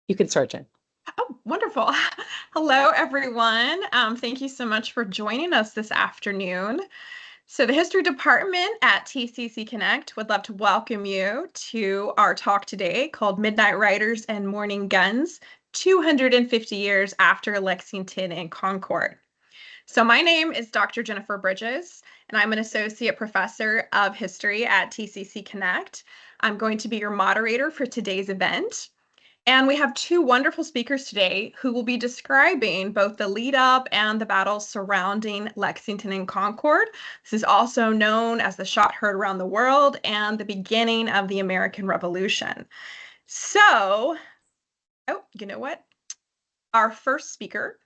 You can start, Jen. Oh, wonderful. Hello, everyone. Thank you so much for joining us this afternoon. So, the History Department at TCC Connect would love to welcome you to our talk today called Midnight Riders and Morning Guns 250 Years After Lexington and Concord. So, my name is Dr. Jennifer Bridges, and I'm an associate professor of history at TCC Connect. I'm going to be your moderator for today's event. And we have two wonderful speakers today who will be describing both the lead up and the battles surrounding Lexington and Concord. This is also known as the shot heard around the world and the beginning of the American Revolution. So, oh, you know what? Our first speaker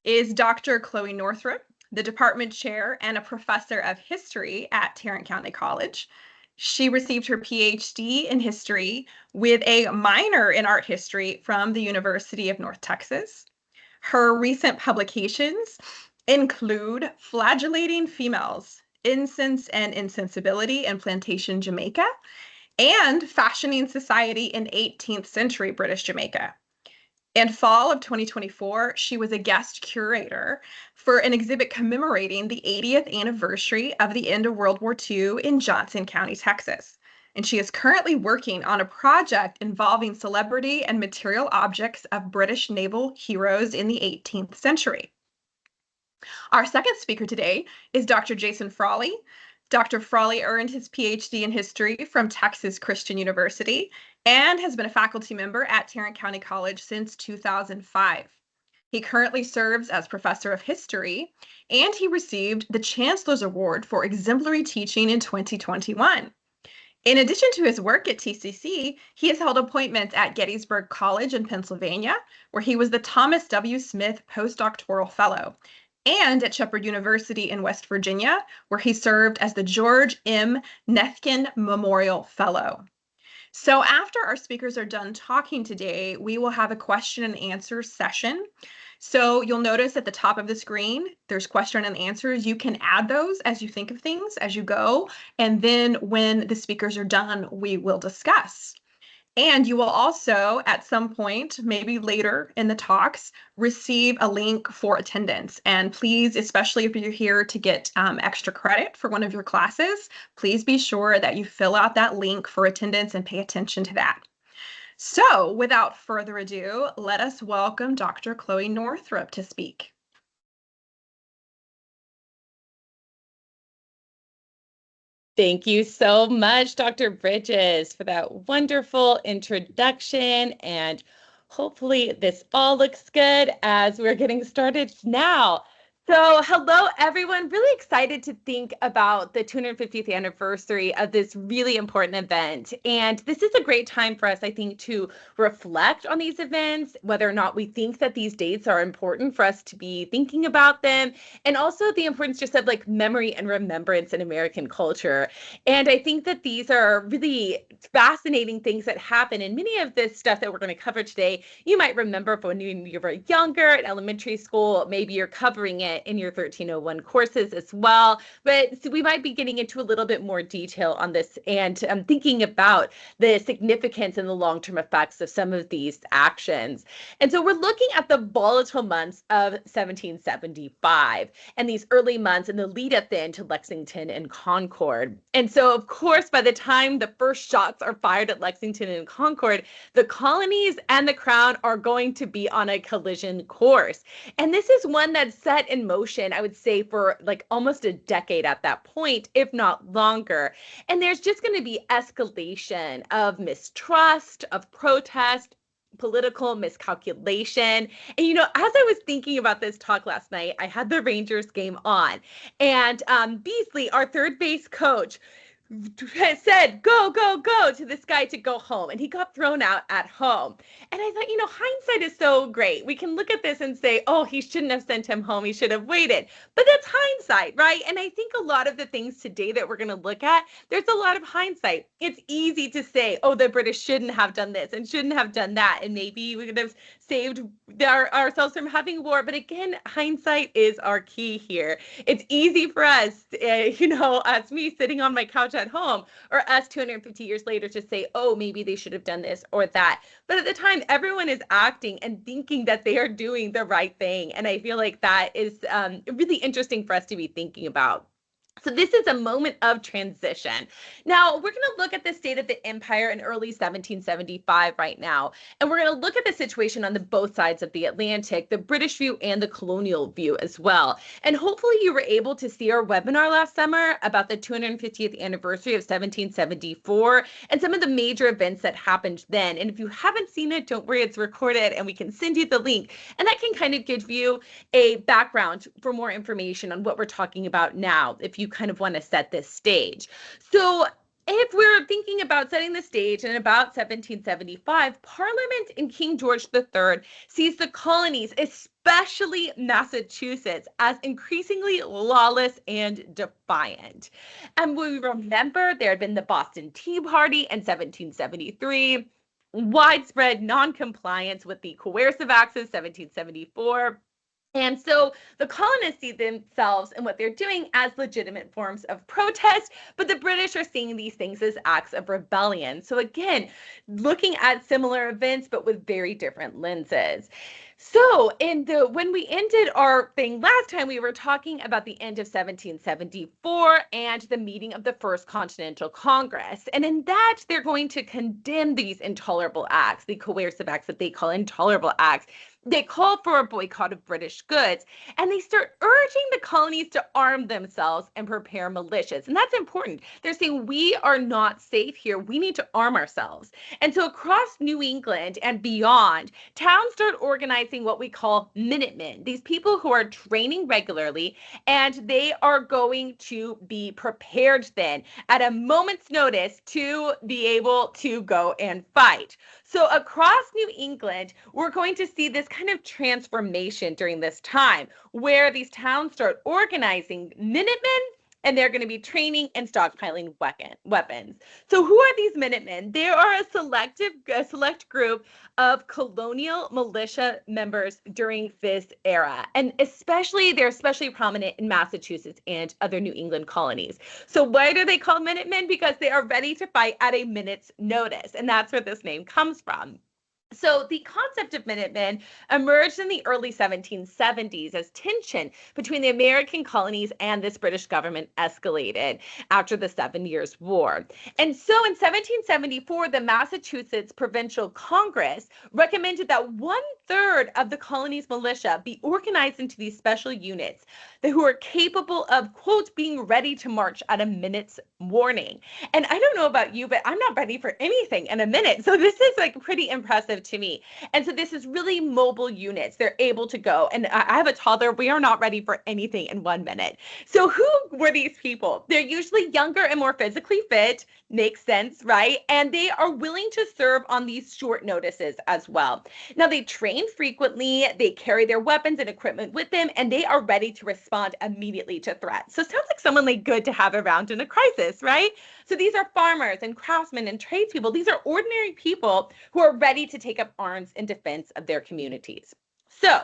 is Dr. Chloe Northrup, the department chair and a professor of history at Tarrant County College. She received her PhD in history with a minor in art history from the University of North Texas. Her recent publications include Flagellating Females, Incense and Insensibility in Plantation Jamaica, and Fashioning Society in 18th Century British Jamaica. In fall of 2024, she was a guest curator for an exhibit commemorating the 80th anniversary of the end of World War II in Johnson County, Texas. And she is currently working on a project involving celebrity and material objects of British naval heroes in the 18th century. Our second speaker today is Dr. Jason Frawley. Dr. Frawley earned his PhD in history from Texas Christian University and has been a faculty member at Tarrant County College since 2005. He currently serves as professor of history, and he received the Chancellor's Award for exemplary teaching in 2021. In addition to his work at TCC, he has held appointments at Gettysburg College in Pennsylvania, where he was the Thomas W. Smith Postdoctoral Fellow, and at Shepherd University in West Virginia, where he served as the George M. Nethkin Memorial Fellow. So after our speakers are done talking today, we will have a question and answer session. So you'll notice at the top of the screen, there's question and answers. You can add those as you think of things as you go. And then when the speakers are done, we will discuss. And you will also, at some point, maybe later in the talks, receive a link for attendance. And please, especially if you're here to get extra credit for one of your classes, please be sure that you fill out that link for attendance and pay attention to that. So without further ado, let us welcome Dr. Chloe Northrup to speak. Thank you so much, Dr. Bridges, for that wonderful introduction. And hopefully this all looks good as we're getting started now. So hello, everyone. Really excited to think about the 250th anniversary of this really important event. And this is a great time for us, I think, to reflect on these events, whether or not we think that these dates are important for us to be thinking about them, and also the importance just of like memory and remembrance in American culture. And I think that these are really fascinating things that happen. And many of this stuff that we're going to cover today, you might remember from when you were younger in elementary school, maybe you're covering it in your 1301 courses as well. But so we might be getting into a little bit more detail on this and thinking about the significance and the long-term effects of some of these actions. And so we're looking at the volatile months of 1775 and these early months and the lead up then to Lexington and Concord. And so, of course, by the time the first shots are fired at Lexington and Concord, the colonies and the crown are going to be on a collision course. And this is one that's set in motion, I would say, for like almost a decade at that point, if not longer. And there's just going to be escalation of mistrust, of protest, political miscalculation. And, you know, as I was thinking about this talk last night, I had the Rangers game on. And Beasley, our third base coach, said, go, go, go to this guy to go home. And he got thrown out at home. And I thought, you know, hindsight is so great. We can look at this and say, oh, he shouldn't have sent him home. He should have waited. But that's hindsight, right? And I think a lot of the things today that we're going to look at, there's a lot of hindsight. It's easy to say, oh, the British shouldn't have done this and shouldn't have done that. And maybe we could have saved ourselves from having war. But again, hindsight is our key here. It's easy for us, you know, as me sitting on my couch at home, or us 250 years later to say, oh, maybe they should have done this or that. But at the time, everyone is acting and thinking that they are doing the right thing. And I feel like that is really interesting for us to be thinking about. So this is a moment of transition. Now, we're going to look at the state of the empire in early 1775 right now, and we're going to look at the situation on the both sides of the Atlantic, the British view and the colonial view as well. And hopefully you were able to see our webinar last summer about the 250th anniversary of 1774 and some of the major events that happened then. And if you haven't seen it, don't worry, it's recorded and we can send you the link. And that can kind of give you a background for more information on what we're talking about now, if you kind of want to set this stage. So if we're thinking about setting the stage in about 1775, Parliament in King George III sees the colonies, especially Massachusetts, as increasingly lawless and defiant. And we remember there had been the Boston Tea Party in 1773, widespread noncompliance with the Coercive Acts of 1774. And so the colonists see themselves and what they're doing as legitimate forms of protest, but the British are seeing these things as acts of rebellion. So again, looking at similar events, but with very different lenses. So when we ended our thing last time, we were talking about the end of 1774 and the meeting of the First Continental Congress. And in that, they're going to condemn these intolerable acts, the coercive acts that they call intolerable acts. They call for a boycott of British goods, and they start urging the colonies to arm themselves and prepare militias. And that's important. They're saying, we are not safe here. We need to arm ourselves. And so across New England and beyond, towns start organizing what we call minutemen, these people who are training regularly, and they are going to be prepared then at a moment's notice to be able to go and fight. So across New England, we're going to see this kind of transformation during this time where these towns start organizing minutemen, and they're going to be training and stockpiling weapons. So who are these minutemen? They are a select group of colonial militia members during this era. And they're especially prominent in Massachusetts and other New England colonies. So why do they call minutemen? Because they are ready to fight at a minute's notice. And that's where this name comes from. So the concept of Minutemen emerged in the early 1770s as tension between the American colonies and this British government escalated after the 7 Years' War. And so in 1774, the Massachusetts Provincial Congress recommended that 1/3 of the colony's militia be organized into these special units who are capable of, quote, being ready to march at a minute's warning. And I don't know about you, but I'm not ready for anything in a minute. So this is like pretty impressive to me. And so this is really mobile units. They're able to go. And I have a toddler. We are not ready for anything in 1 minute. So who were these people? They're usually younger and more physically fit. Makes sense, right? And they are willing to serve on these short notices as well. Now, they train frequently. They carry their weapons and equipment with them, and they are ready to respond immediately to threats. So it sounds like someone like good to have around in a crisis, right? So these are farmers and craftsmen and tradespeople. These are ordinary people who are ready to take up arms in defense of their communities. So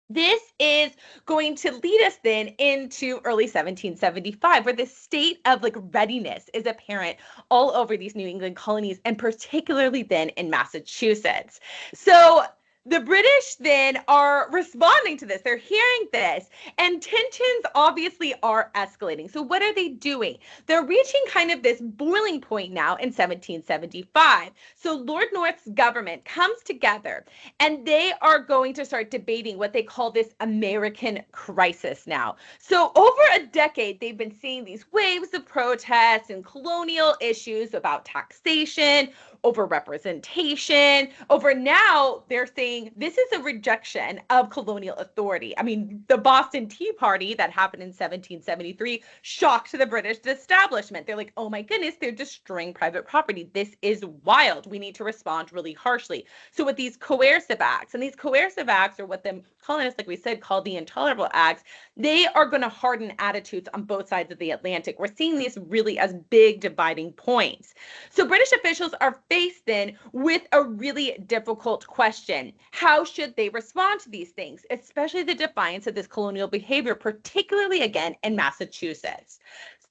this is going to lead us then into early 1775, where the state of readiness is apparent all over these New England colonies, and particularly then in Massachusetts. So the British then are responding to this. They're hearing this, and tensions obviously are escalating. So what are they doing? They're reaching kind of this boiling point now in 1775. So Lord North's government comes together, and they are going to start debating what they call this American crisis now. So over a decade, they've been seeing these waves of protests and colonial issues about taxation, over representation, over now they're saying this is a rejection of colonial authority. I mean, the Boston Tea Party that happened in 1773 shocked the British establishment. They're like, oh my goodness, they're destroying private property. This is wild. We need to respond really harshly. So with these coercive acts, and these coercive acts are what the colonists, like we said, called the intolerable acts, they are going to harden attitudes on both sides of the Atlantic. We're seeing these really as big dividing points. So British officials are faced then with a really difficult question. How should they respond to these things, especially the defiance of this colonial behavior, particularly again in Massachusetts?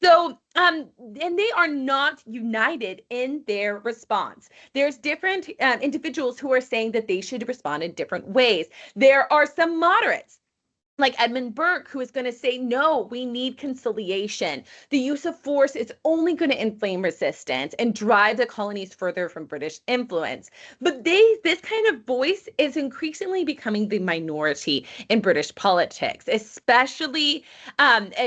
And they are not united in their response. There's different individuals who are saying that they should respond in different ways. There are some moderates, like Edmund Burke, who is going to say, no, we need conciliation. The use of force is only going to inflame resistance and drive the colonies further from British influence. But this kind of voice is increasingly becoming the minority in British politics, especially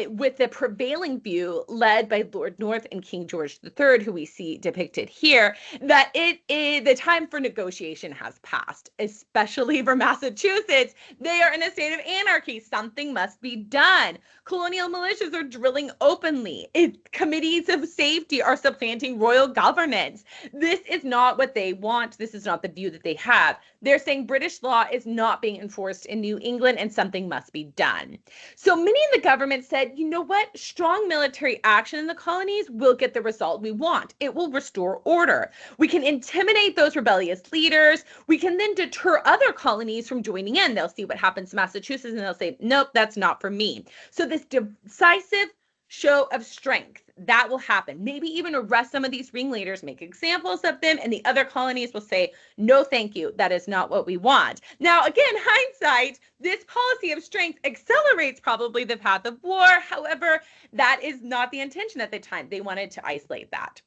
with the prevailing view led by Lord North and King George III, who we see depicted here, that the time for negotiation has passed, especially for Massachusetts. They are in a state of anarchy. Something must be done. Colonial militias are drilling openly. Committees of safety are supplanting royal governance. This is not what they want. This is not the view that they have. They're saying British law is not being enforced in New England and something must be done. So many in the government said, you know what? Strong military action in the colonies will get the result we want. It will restore order. We can intimidate those rebellious leaders. We can then deter other colonies from joining in. They'll see what happens to Massachusetts and they'll say, nope, that's not for me. So this decisive show of strength, that will happen. Maybe even arrest some of these ringleaders, make examples of them, and the other colonies will say, no, thank you. That is not what we want. Now, again, hindsight, this policy of strength accelerates probably the path of war. However, that is not the intention at the time. They wanted to isolate that.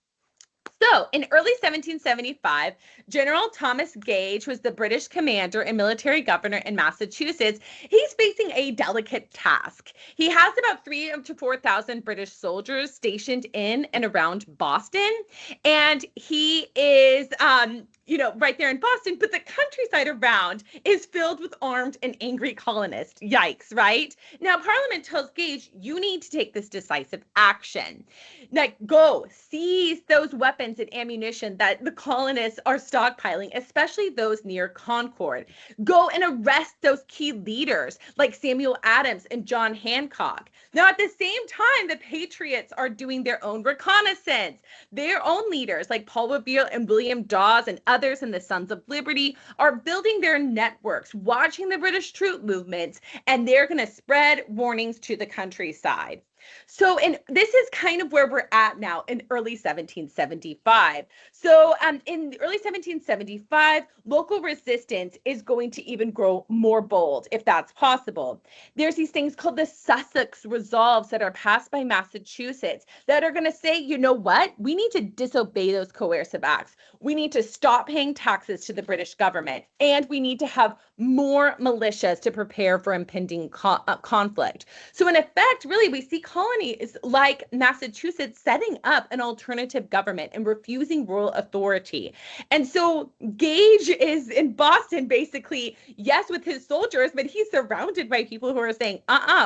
So in early 1775, General Thomas Gage was the British commander and military governor in Massachusetts. He's facing a delicate task. He has about 3,000 to 4,000 British soldiers stationed in and around Boston. And he is, right there in Boston, but the countryside around is filled with armed and angry colonists. Yikes, right? Now, Parliament tells Gage, you need to take this decisive action. Like, go seize those weapons and ammunition that the colonists are stockpiling, especially those near Concord. Go and arrest those key leaders like Samuel Adams and John Hancock. Now, at the same time, the Patriots are doing their own reconnaissance. Their own leaders like Paul Revere and William Dawes and others in the Sons of Liberty are building their networks, watching the British troop movements, and they're going to spread warnings to the countryside. So, and this is kind of where we're at now in early 1775. So in early 1775, local resistance is going to even grow more bold, if that's possible. There's these things called the Sussex Resolves that are passed by Massachusetts that are going to say, you know what? We need to disobey those coercive acts. We need to stop paying taxes to the British government, and we need to have more militias to prepare for impending conflict. So in effect, really, we see colonies like Massachusetts setting up an alternative government and refusing royal authority. And so Gage is in Boston, basically, yes, with his soldiers, but he's surrounded by people who are saying,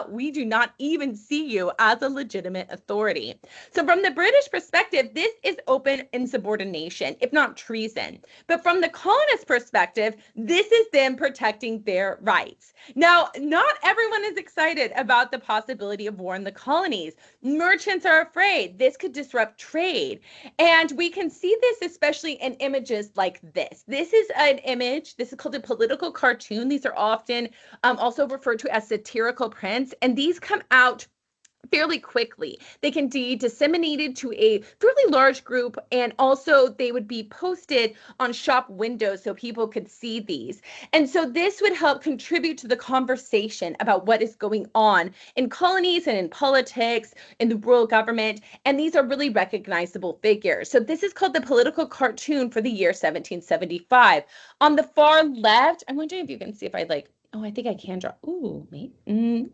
we do not even see you as a legitimate authority. So from the British perspective, this is open insubordination, if not treason. But from the colonist perspective, this is them protecting their rights. Now, not everyone is excited about the possibility of war in the colonies. Merchants are afraid this could disrupt trade. And we can see this especially in images like this. This is an image, this is called a political cartoon. These are often also referred to as satirical prints, and these come out fairly quickly. They can be disseminated to a fairly large group, and also they would be posted on shop windows so people could see these. And so this would help contribute to the conversation about what is going on in colonies and in politics, in the rural government, and these are really recognizable figures. So this is called the political cartoon for the year 1775. On the far left, I'm wondering if you can see if I I think I can draw. Ooh, wait.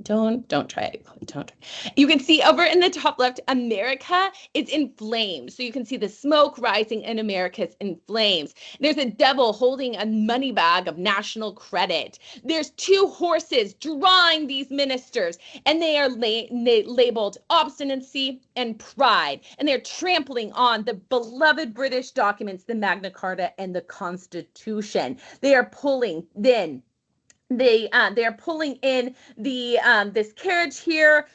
Don't try it. Don't try. You can see over in the top left, America is in flames. So you can see the smoke rising and America's in flames. There's a devil holding a money bag of national credit. There's two horses drawing these ministers, and they are labeled obstinacy and pride. And they're trampling on the beloved British documents, the Magna Carta and the Constitution. They are pulling then. They're pulling in the this carriage here.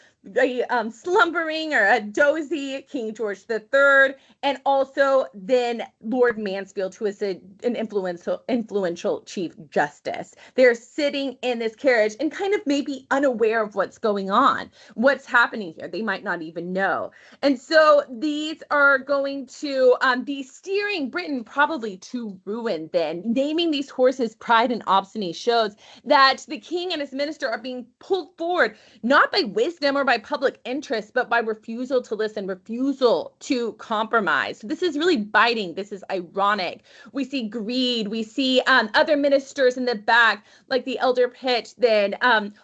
slumbering or a dozy King George III, and also then Lord Mansfield, who is an influential Chief Justice. They're sitting in this carriage and kind of maybe unaware of what's going on, what's happening here. They might not even know. And so these are going to be steering Britain probably to ruin then. Naming these horses Pride and Obstiny shows that the king and his minister are being pulled forward, not by wisdom or by public interest, but by refusal to listen, refusal to compromise. So this is really biting. This is ironic. We see greed. We see other ministers in the back, like the elder Pitt, then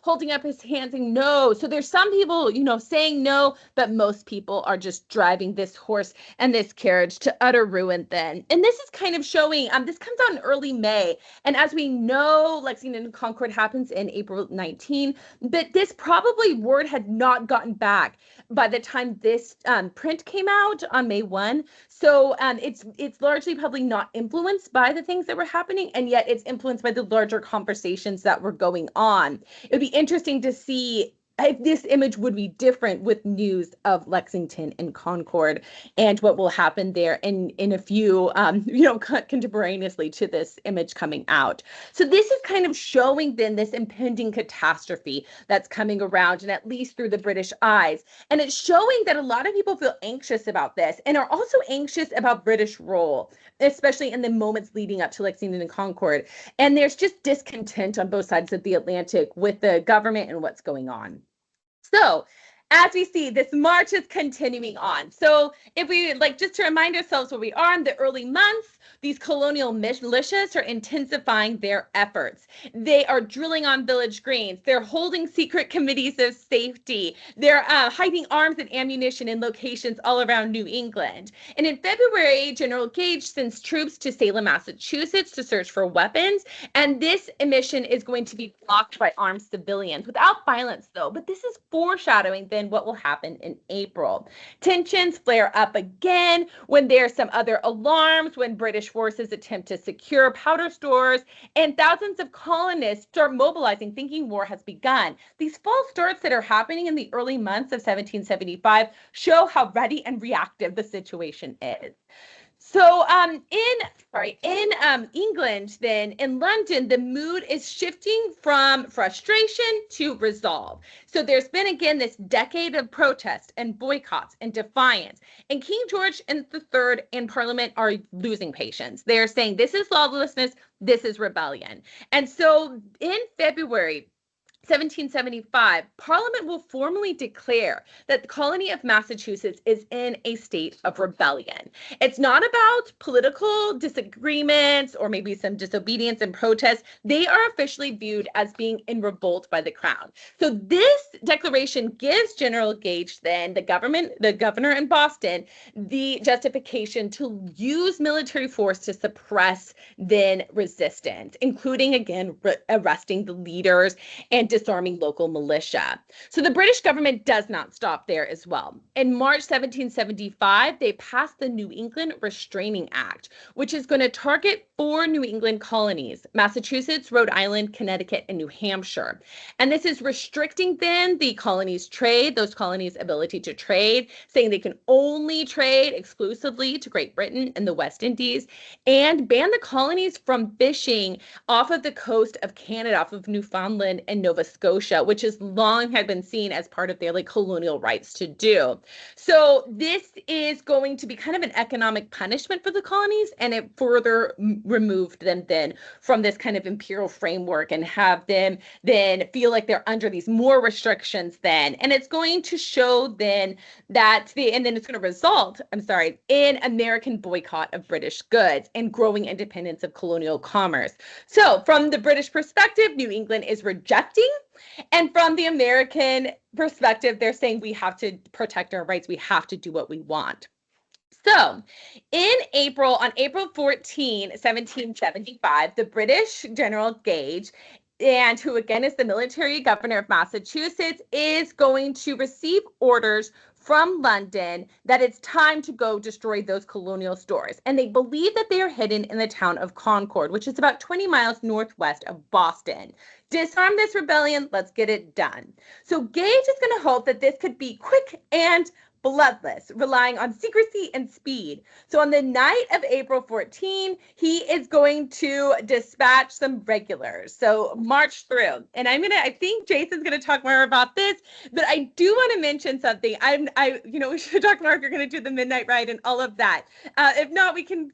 holding up his hands and no. So there's some people, saying no, but most people are just driving this horse and this carriage to utter ruin then. And this is kind of showing, this comes out in early May. And as we know, Lexington and Concord happens in April 19, but this probably word had not gotten back by the time this print came out on May 1. So it's largely probably not influenced by the things that were happening, and yet it's influenced by the larger conversations that were going on. It would be interesting to see if this image would be different with news of Lexington and Concord and what will happen there in a few, contemporaneously to this image coming out. So this is kind of showing then this impending catastrophe that's coming around, and at least through the British eyes. And it's showing that a lot of people feel anxious about this and are also anxious about British role, especially in the moments leading up to Lexington and Concord. And there's just discontent on both sides of the Atlantic with the government and what's going on. So as we see, this march is continuing on. So if we just to remind ourselves where we are in the early months, these colonial militias are intensifying their efforts. They are drilling on village greens. They're holding secret committees of safety. They're hiding arms and ammunition in locations all around New England. And in February, General Gage sends troops to Salem, Massachusetts to search for weapons. And this mission is going to be blocked by armed civilians without violence, though. But this is foreshadowing then what will happen in April. Tensions flare up again when there's some other alarms, when British forces attempt to secure powder stores, and thousands of colonists start mobilizing, thinking war has begun. These false starts that are happening in the early months of 1775 show how ready and reactive the situation is. So in England, then in London, the mood is shifting from frustration to resolve. So there's been again this decade of protest and boycotts and defiance. And King George III and Parliament are losing patience. They're saying this is lawlessness, this is rebellion. And so in February 1775, Parliament will formally declare that the colony of Massachusetts is in a state of rebellion. It's not about political disagreements or maybe some disobedience and protest. They are officially viewed as being in revolt by the crown. So this declaration gives General Gage, then the governor in Boston, the justification to use military force to suppress then resistance, including again arresting the leaders and disarming local militia. So the British government does not stop there as well. In March 1775, they passed the New England Restraining Act, which is going to target 4 New England colonies: Massachusetts, Rhode Island, Connecticut, and New Hampshire. And this is restricting then the colonies' trade, those colonies' ability to trade, saying they can only trade exclusively to Great Britain and the West Indies, and ban the colonies from fishing off of the coast of Canada, off of Newfoundland and Nova Scotia, which has long had been seen as part of their colonial rights to do. So this is going to be kind of an economic punishment for the colonies, and it further removed them then from this kind of imperial framework and have them then feel like they're under these more restrictions then. And it's going to show then that and then it's going to result, in American boycott of British goods and growing independence of colonial commerce. So from the British perspective, New England is rejecting. And from the American perspective, they're saying we have to protect our rights. We have to do what we want. So on April 14, 1775, the British General Gage, and who again is the military governor of Massachusetts, is going to receive orders from London that it's time to go destroy those colonial stores. And they believe that they are hidden in the town of Concord, which is about 20 miles northwest of Boston. Disarm this rebellion, let's get it done. So Gage is going to hope that this could be quick and bloodless, relying on secrecy and speed. So on the night of April 14, he is going to dispatch some regulars. So march through. And I think Jason's going to talk more about this, but I do want to mention something. We should talk more if you're going to do the midnight ride and all of that. If not, we can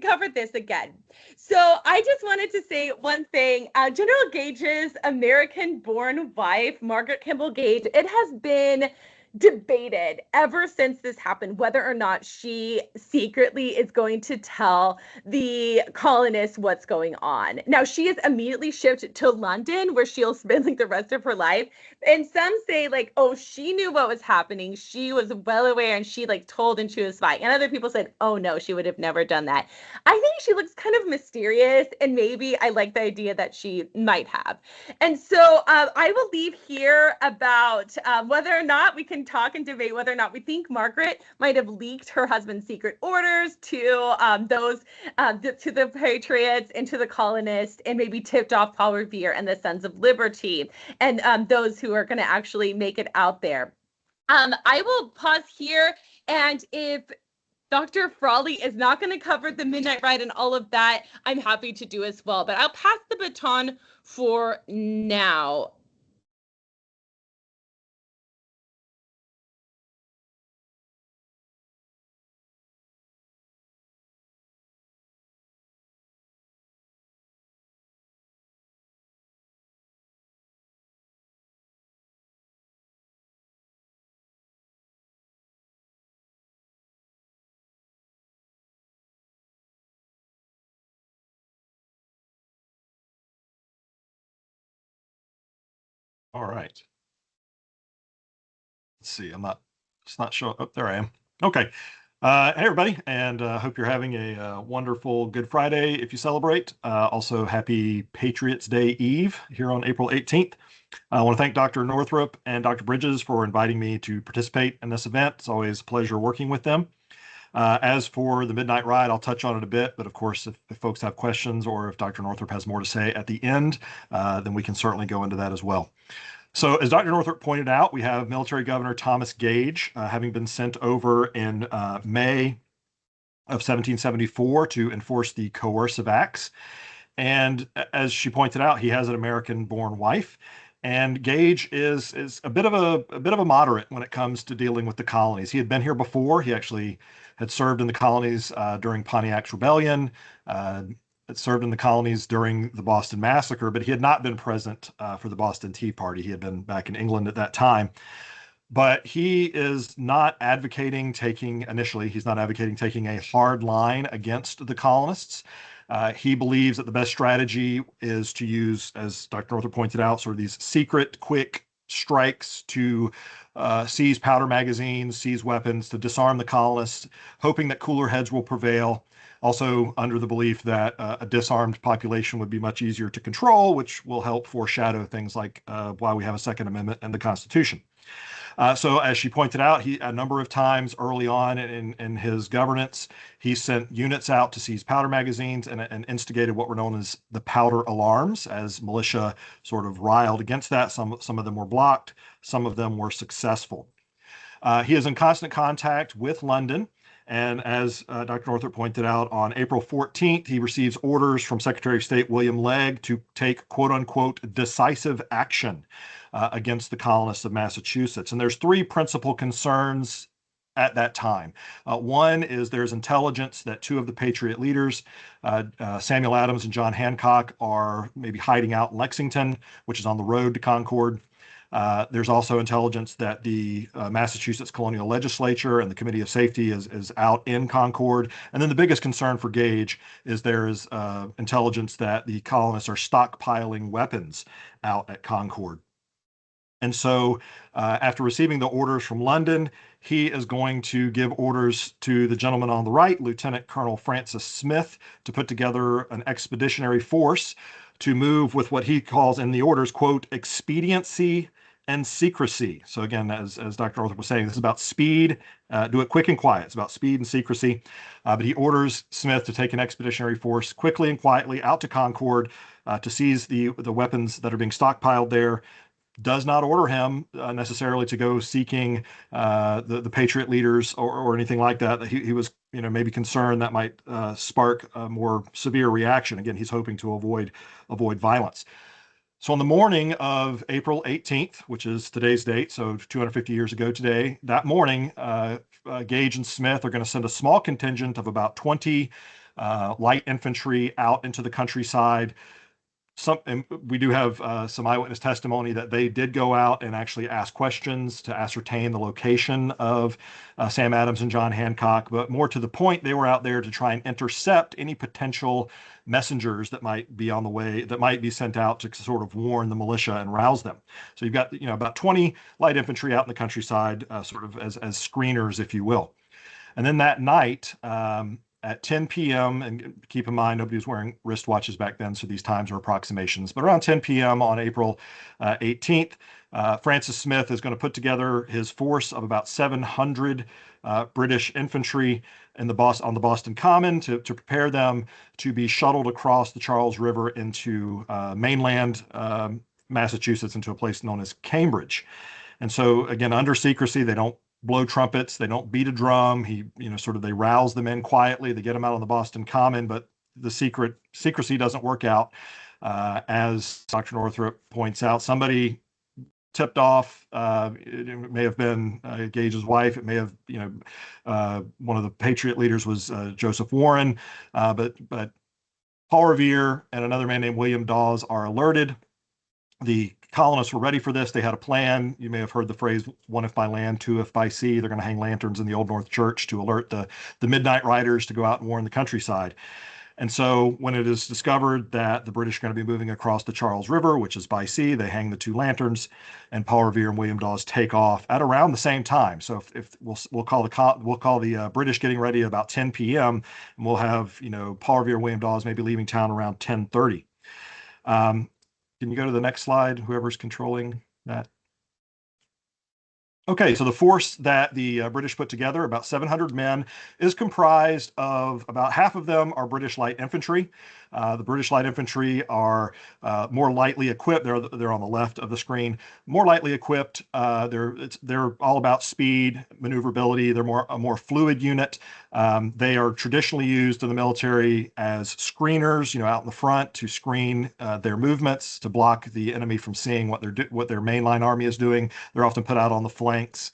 cover this again. So I just wanted to say one thing. General Gage's American-born wife, Margaret Kimball Gage, it has been debated ever since this happened whether or not she secretly is going to tell the colonists what's going on. Now, she is immediately shipped to London, where she'll spend like the rest of her life. And some say like, oh, she knew what was happening. She was well aware, and she like told, and she was spy. And other people said, oh no, she would have never done that. I think she looks kind of mysterious, and maybe I like the idea that she might have. And so I will leave here about whether or not we can talk and debate whether or not we think Margaret might have leaked her husband's secret orders to to the Patriots and to the colonists, and maybe tipped off Paul Revere and the Sons of Liberty and those who are going to actually make it out there. I will pause here, and if Dr. Frawley is not going to cover the midnight ride and all of that, I'm happy to do as well. But I'll pass the baton for now. All right. Let's see. It's not showing. Oh, there I am. Okay. Hey, everybody, and hope you're having a wonderful Good Friday if you celebrate. Also, happy Patriots Day Eve here on April 18th. I want to thank Dr. Northrup and Dr. Bridges for inviting me to participate in this event. It's always a pleasure working with them. As for the Midnight Ride, I'll touch on it a bit, but of course, if folks have questions or if Dr. Northrup has more to say at the end, then we can certainly go into that as well. So as Dr. Northrup pointed out, we have Military Governor Thomas Gage, having been sent over in May of 1774 to enforce the coercive acts. And as she pointed out, he has an American-born wife. And Gage is a bit of a moderate when it comes to dealing with the colonies. He had been here before. He actually had served in the colonies during Pontiac's Rebellion, had served in the colonies during the Boston Massacre, but he had not been present for the Boston Tea Party. He had been back in England at that time. But he is not advocating taking a hard line against the colonists. He believes that the best strategy is to use, as Dr. Northrup pointed out, sort of these secret, quick strikes to seize powder magazines, seize weapons, to disarm the colonists, hoping that cooler heads will prevail. Also under the belief that a disarmed population would be much easier to control, which will help foreshadow things like why we have a Second Amendment and the Constitution. So as she pointed out, a number of times early on in his governance, he sent units out to seize powder magazines and instigated what were known as the powder alarms, as militia sort of riled against that. Some of them were blocked, some of them were successful. He is in constant contact with London. And as Dr. Northrup pointed out, on April 14th, he receives orders from Secretary of State William Legge to take, quote unquote, decisive action against the colonists of Massachusetts. And there's three principal concerns at that time. One is there's intelligence that two of the Patriot leaders, Samuel Adams and John Hancock, are maybe hiding out in Lexington, which is on the road to Concord. There's also intelligence that the Massachusetts Colonial Legislature and the Committee of Safety is out in Concord. And then the biggest concern for Gage is there is intelligence that the colonists are stockpiling weapons out at Concord. And so after receiving the orders from London, he is going to give orders to the gentleman on the right, Lieutenant Colonel Francis Smith, to put together an expeditionary force to move with what he calls in the orders, quote, expediency and secrecy. So again, as Dr. Northrup was saying, this is about speed. Do it quick and quiet. It's about speed and secrecy. But he orders Smith to take an expeditionary force quickly and quietly out to Concord to seize the weapons that are being stockpiled there. Does not order him necessarily to go seeking the Patriot leaders or anything like that. He was, maybe concerned that might spark a more severe reaction. Again, he's hoping to avoid violence. So on the morning of April 18th, which is today's date, so 250 years ago today, that morning, Gage and Smith are going to send a small contingent of about 20 light infantry out into the countryside. We do have some eyewitness testimony that they did go out and actually ask questions to ascertain the location of Sam Adams and John Hancock, but more to the point, they were out there to try and intercept any potential messengers that might be on the way, that might be sent out to sort of warn the militia and rouse them. So you've got, about 20 light infantry out in the countryside, sort of as screeners, if you will. And then that night, at 10 p.m., and keep in mind, nobody was wearing wristwatches back then, so these times are approximations, but around 10 p.m. on April 18th, Francis Smith is going to put together his force of about 700 British infantry on the Boston Common to prepare them to be shuttled across the Charles River into mainland Massachusetts, into a place known as Cambridge. And so, again, under secrecy, they don't blow trumpets, they don't beat a drum. They rouse them in quietly, they get them out on the Boston Common, but the secrecy doesn't work out. As Dr. Northrup points out, somebody tipped off. It may have been Gage's wife. It may have, one of the Patriot leaders was Joseph Warren, but Paul Revere and another man named William Dawes are alerted. The colonists were ready for this. They had a plan. You may have heard the phrase, one if by land, two if by sea. They're going to hang lanterns in the Old North Church to alert the midnight riders to go out and warn the countryside. And so when it is discovered that the British are going to be moving across the Charles River, which is by sea, they hang the two lanterns, and Paul Revere and William Dawes take off at around the same time. So if we'll call the British getting ready at about 10 p.m., and we'll have Paul Revere and William Dawes maybe leaving town around 10:30. Can you go to the next slide, whoever's controlling that? Okay, so the force that the British put together, about 700 men, is comprised of about half of them are British light infantry. The British light infantry are more lightly equipped. They're on the left of the screen. More lightly equipped. They're all about speed, maneuverability. They're a more fluid unit. They are traditionally used in the military as screeners, out in the front to screen their movements, to block the enemy from seeing what their mainline army is doing. They're often put out on the flanks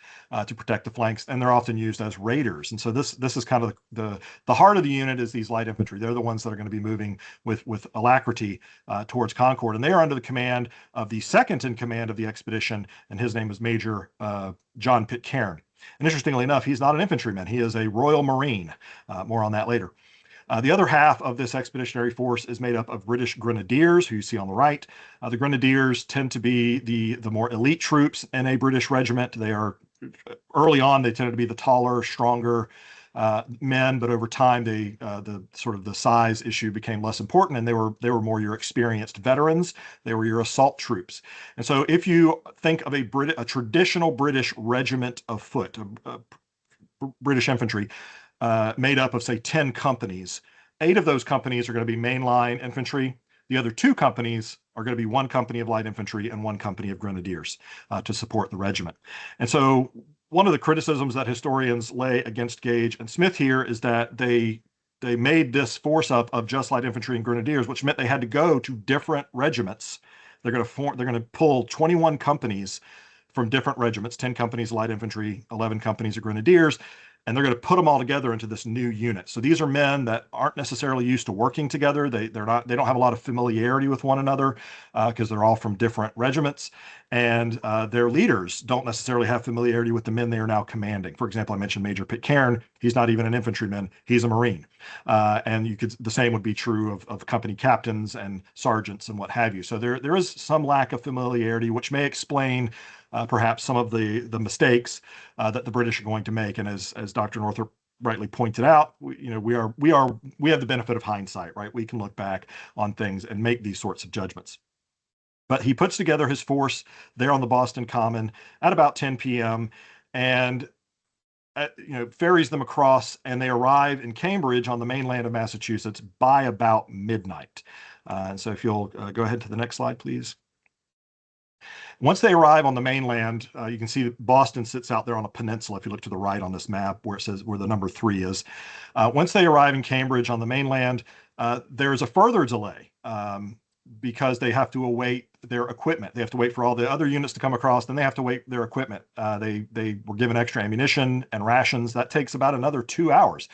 to protect the flanks, and they're often used as raiders. And so this is kind of the heart of the unit is these light infantry. They're the ones that are going to be moving with alacrity towards Concord, and they are under the command of the second in command of the expedition, and his name is Major John Pitcairn. And interestingly enough, he's not an infantryman. He is a Royal Marine. More on that later. The other half of this expeditionary force is made up of British grenadiers, who you see on the right. The grenadiers tend to be the more elite troops in a British regiment. They are, early on, they tended to be the taller, stronger men, but over time, the size issue became less important, and they were more your experienced veterans. They were your assault troops. And so if you think of a traditional British regiment of foot, British infantry, made up of, say, 10 companies. 8 of those companies are going to be mainline infantry. The other 2 companies are going to be 1 company of light infantry and 1 company of grenadiers to support the regiment. And so one of the criticisms that historians lay against Gage and Smith here is that they made this force up of just light infantry and grenadiers, which meant they had to go to different regiments. They're going to pull 21 companies from different regiments, 10 companies of light infantry, 11 companies of grenadiers, and they're going to put them all together into this new unit. So these are men that aren't necessarily used to working together. They don't have a lot of familiarity with one another because they're all from different regiments, and their leaders don't necessarily have familiarity with the men they are now commanding. For example, I mentioned Major Pitcairn. He's not even an infantryman. He's a Marine. And the same would be true of company captains and sergeants and what have you. So there is some lack of familiarity, which may explain perhaps some of the mistakes that the British are going to make. And as Dr. Northrop rightly pointed out, we have the benefit of hindsight, right? We can look back on things and make these sorts of judgments. But he puts together his force there on the Boston Common at about 10 p.m. and ferries them across, and they arrive in Cambridge on the mainland of Massachusetts by about midnight. And so if you'll go ahead to the next slide, please. Once they arrive on the mainland, you can see that Boston sits out there on a peninsula. If you look to the right on this map where it says where the number 3 is. Once they arrive in Cambridge on the mainland, there is a further delay because they have to await their equipment. They have to wait for all the other units to come across, then they have to wait their equipment. They were given extra ammunition and rations. That takes about another 2 hours.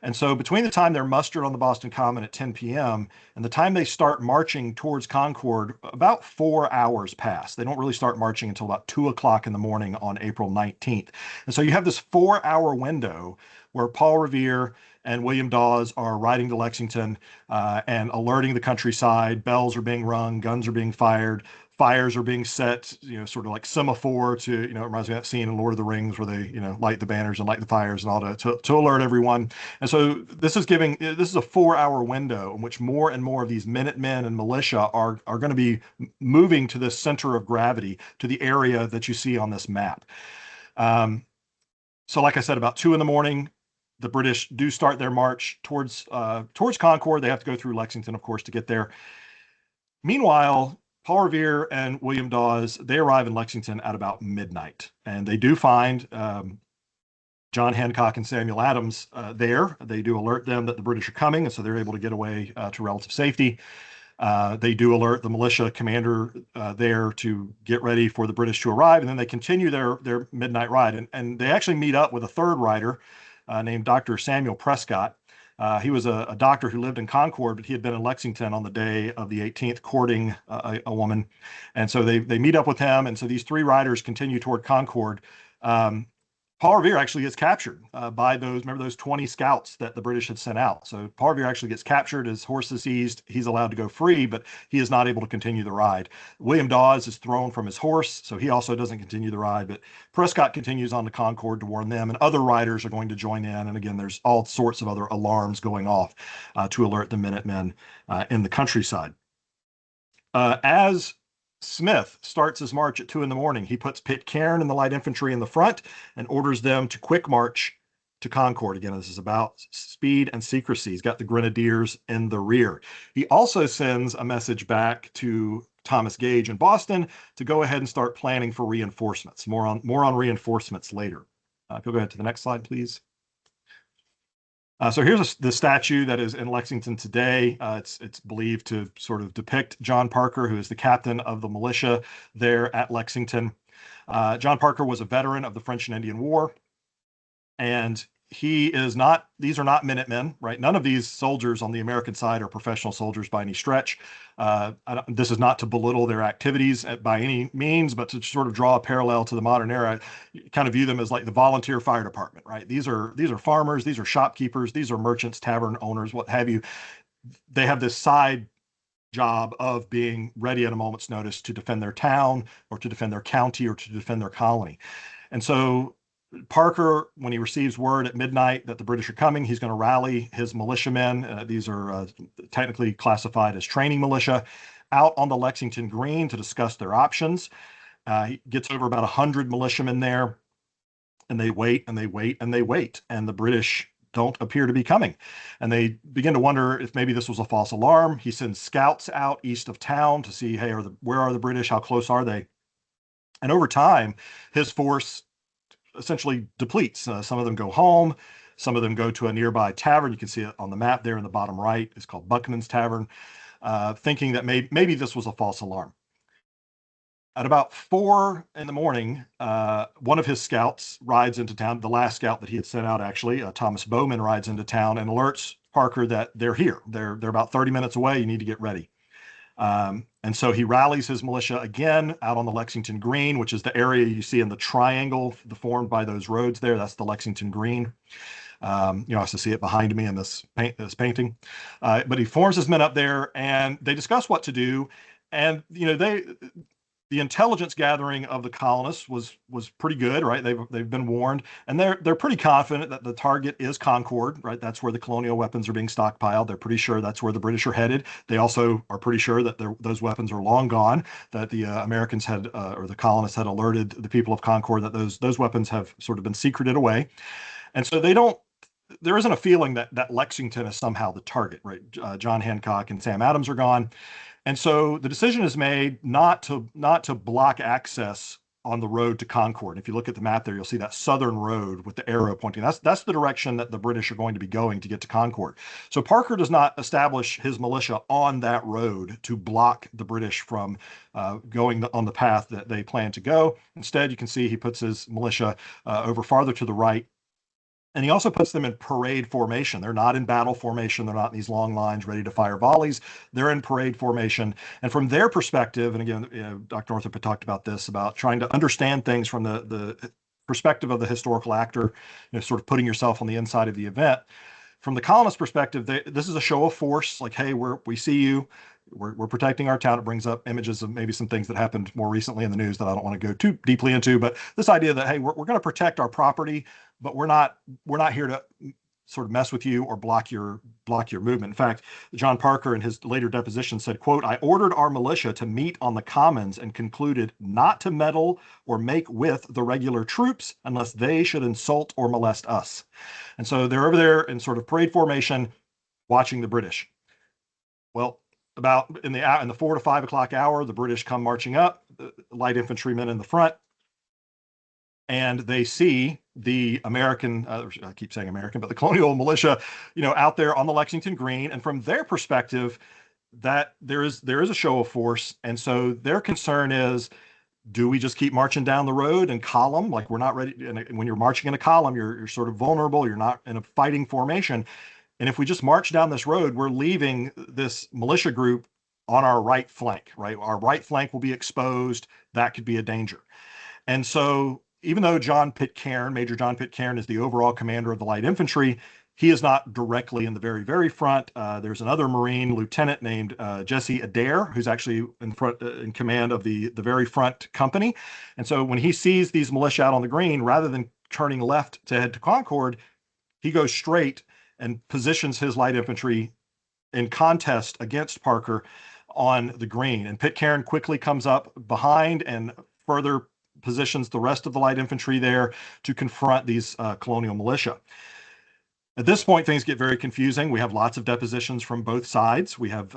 And so between the time they're mustered on the Boston Common at 10 p.m. and the time they start marching towards Concord, about 4 hours pass. They don't really start marching until about 2 o'clock in the morning on April 19th. And so you have this 4-hour window where Paul Revere and William Dawes are riding to Lexington and alerting the countryside. Bells are being rung, guns are being fired, fires are being set, sort of like semaphore to, it reminds me of that scene in Lord of the Rings where they, light the banners and light the fires and all to alert everyone. And so this is a 4-hour window in which more and more of these minutemen and militia are going to be moving to this center of gravity, to the area that you see on this map. So like I said, about 2 in the morning, the British do start their march towards Concord. They have to go through Lexington, of course, to get there. Meanwhile, Paul Revere and William Dawes, they arrive in Lexington at about midnight, and they do find John Hancock and Samuel Adams there. They do alert them that the British are coming, and so they're able to get away to relative safety. They do alert the militia commander there to get ready for the British to arrive, and then they continue their midnight ride. And they actually meet up with a third rider named Dr. Samuel Prescott. He was a doctor who lived in Concord, but he had been in Lexington on the day of the 18th courting a woman. And so they meet up with him. And so these 3 riders continue toward Concord. Paul Revere actually gets captured by those 20 scouts that the British had sent out. So Paul Revere actually gets captured, his horse is seized, he's allowed to go free, but he is not able to continue the ride. William Dawes is thrown from his horse, so he also doesn't continue the ride, but Prescott continues on to Concord to warn them, and other riders are going to join in. And again, there's all sorts of other alarms going off to alert the Minutemen in the countryside. As Smith starts his march at 2 in the morning, he puts Pitcairn and the light infantry in the front and orders them to quick march to Concord. Again, this is about speed and secrecy. He's got the grenadiers in the rear. He also sends a message back to Thomas Gage in Boston to go ahead and start planning for reinforcements. More on reinforcements later. If you'll go ahead to the next slide, please. So here's the statue that is in Lexington today. It's believed to sort of depict John Parker, who is the captain of the militia there at Lexington. John Parker was a veteran of the French and Indian War, and these are not Minutemen, right? None of these soldiers on the American side are professional soldiers by any stretch. This is not to belittle their activities by any means, but to sort of draw a parallel to the modern era. Kind of view them as like the volunteer fire department, right? These are farmers, these are shopkeepers, these are merchants, tavern owners, what have you. They have this side job of being ready at a moment's notice to defend their town or to defend their county or to defend their colony. And so Parker, when he receives word at midnight that the British are coming, he's going to rally his militiamen. These are technically classified as training militia, out on the Lexington Green to discuss their options. He gets over about 100 militiamen there, and they wait and they wait and they wait, and the British don't appear to be coming. And they begin to wonder if maybe this was a false alarm. He sends scouts out east of town to see, hey, where are the British? How close are they? And over time, his force essentially depletes. Some of them go home. Some of them go to a nearby tavern. You can see it on the map there in the bottom right. It's called Buchanan's Tavern, thinking that maybe this was a false alarm. At about 4 in the morning, one of his scouts rides into town. The last scout that he had sent out, actually, Thomas Bowman, rides into town and alerts Parker that they're here. They're about 30 minutes away. You need to get ready. And so he rallies his militia again out on the Lexington Green, which is the area you see in the triangle formed by those roads there. That's the Lexington Green. You also see it behind me in this painting. But he forms his men up there, and they discuss what to do. And the the intelligence gathering of the colonists was pretty good, right? They've been warned, and they're pretty confident that the target is Concord, right? That's where the colonial weapons are being stockpiled. They're pretty sure that's where the British are headed. They also are pretty sure that those weapons are long gone, that the Americans had or the colonists had alerted the people of Concord that those weapons have sort of been secreted away, and so there isn't a feeling that Lexington is somehow the target, right? John Hancock and Sam Adams are gone. And so the decision is made not to block access on the road to Concord. If you look at the map there, you'll see that southern road with the arrow pointing. That's the direction that the British are going to be going to get to Concord. So Parker does not establish his militia on that road to block the British from going on the path that they plan to go. Instead, you can see he puts his militia over farther to the right. And he also puts them in parade formation. They're not in battle formation. They're not in these long lines ready to fire volleys. They're in parade formation. And from their perspective, and again, Dr. Northrup had talked about this, about trying to understand things from the perspective of the historical actor, sort of putting yourself on the inside of the event. From the colonist perspective, this is a show of force. Like, hey, we see you. We're protecting our town. It brings up images of maybe some things that happened more recently in the news that I don't want to go too deeply into. But this idea that, hey, we're going to protect our property, but we're not here to sort of mess with you or block your movement. In fact, John Parker in his later deposition said, quote, "I ordered our militia to meet on the commons and concluded not to meddle or make with the regular troops unless they should insult or molest us." And so they're over there in sort of parade formation watching the British. Well, about in the 4 to 5 o'clock hour, the British come marching up, the light infantrymen in the front, and they see the American, I keep saying American, but the colonial militia, out there on the Lexington Green. And from their perspective, that there is a show of force. And so their concern is, do we just keep marching down the road in column? Like, we're not ready. And when you're marching in a column, you're sort of vulnerable. You're not in a fighting formation. And if we just march down this road, we're leaving this militia group on our right flank, right? Our right flank will be exposed. That could be a danger. And so even though Major John Pitcairn is the overall commander of the light infantry, he is not directly in the very, very front. There's another Marine lieutenant named Jesse Adair, who's actually in command of the very front company. And so when he sees these militia out on the green, rather than turning left to head to Concord, he goes straight and positions his light infantry in contest against Parker on the green. And Pitcairn quickly comes up behind and further positions the rest of the light infantry there to confront these colonial militia. At this point, things get very confusing. We have lots of depositions from both sides. We have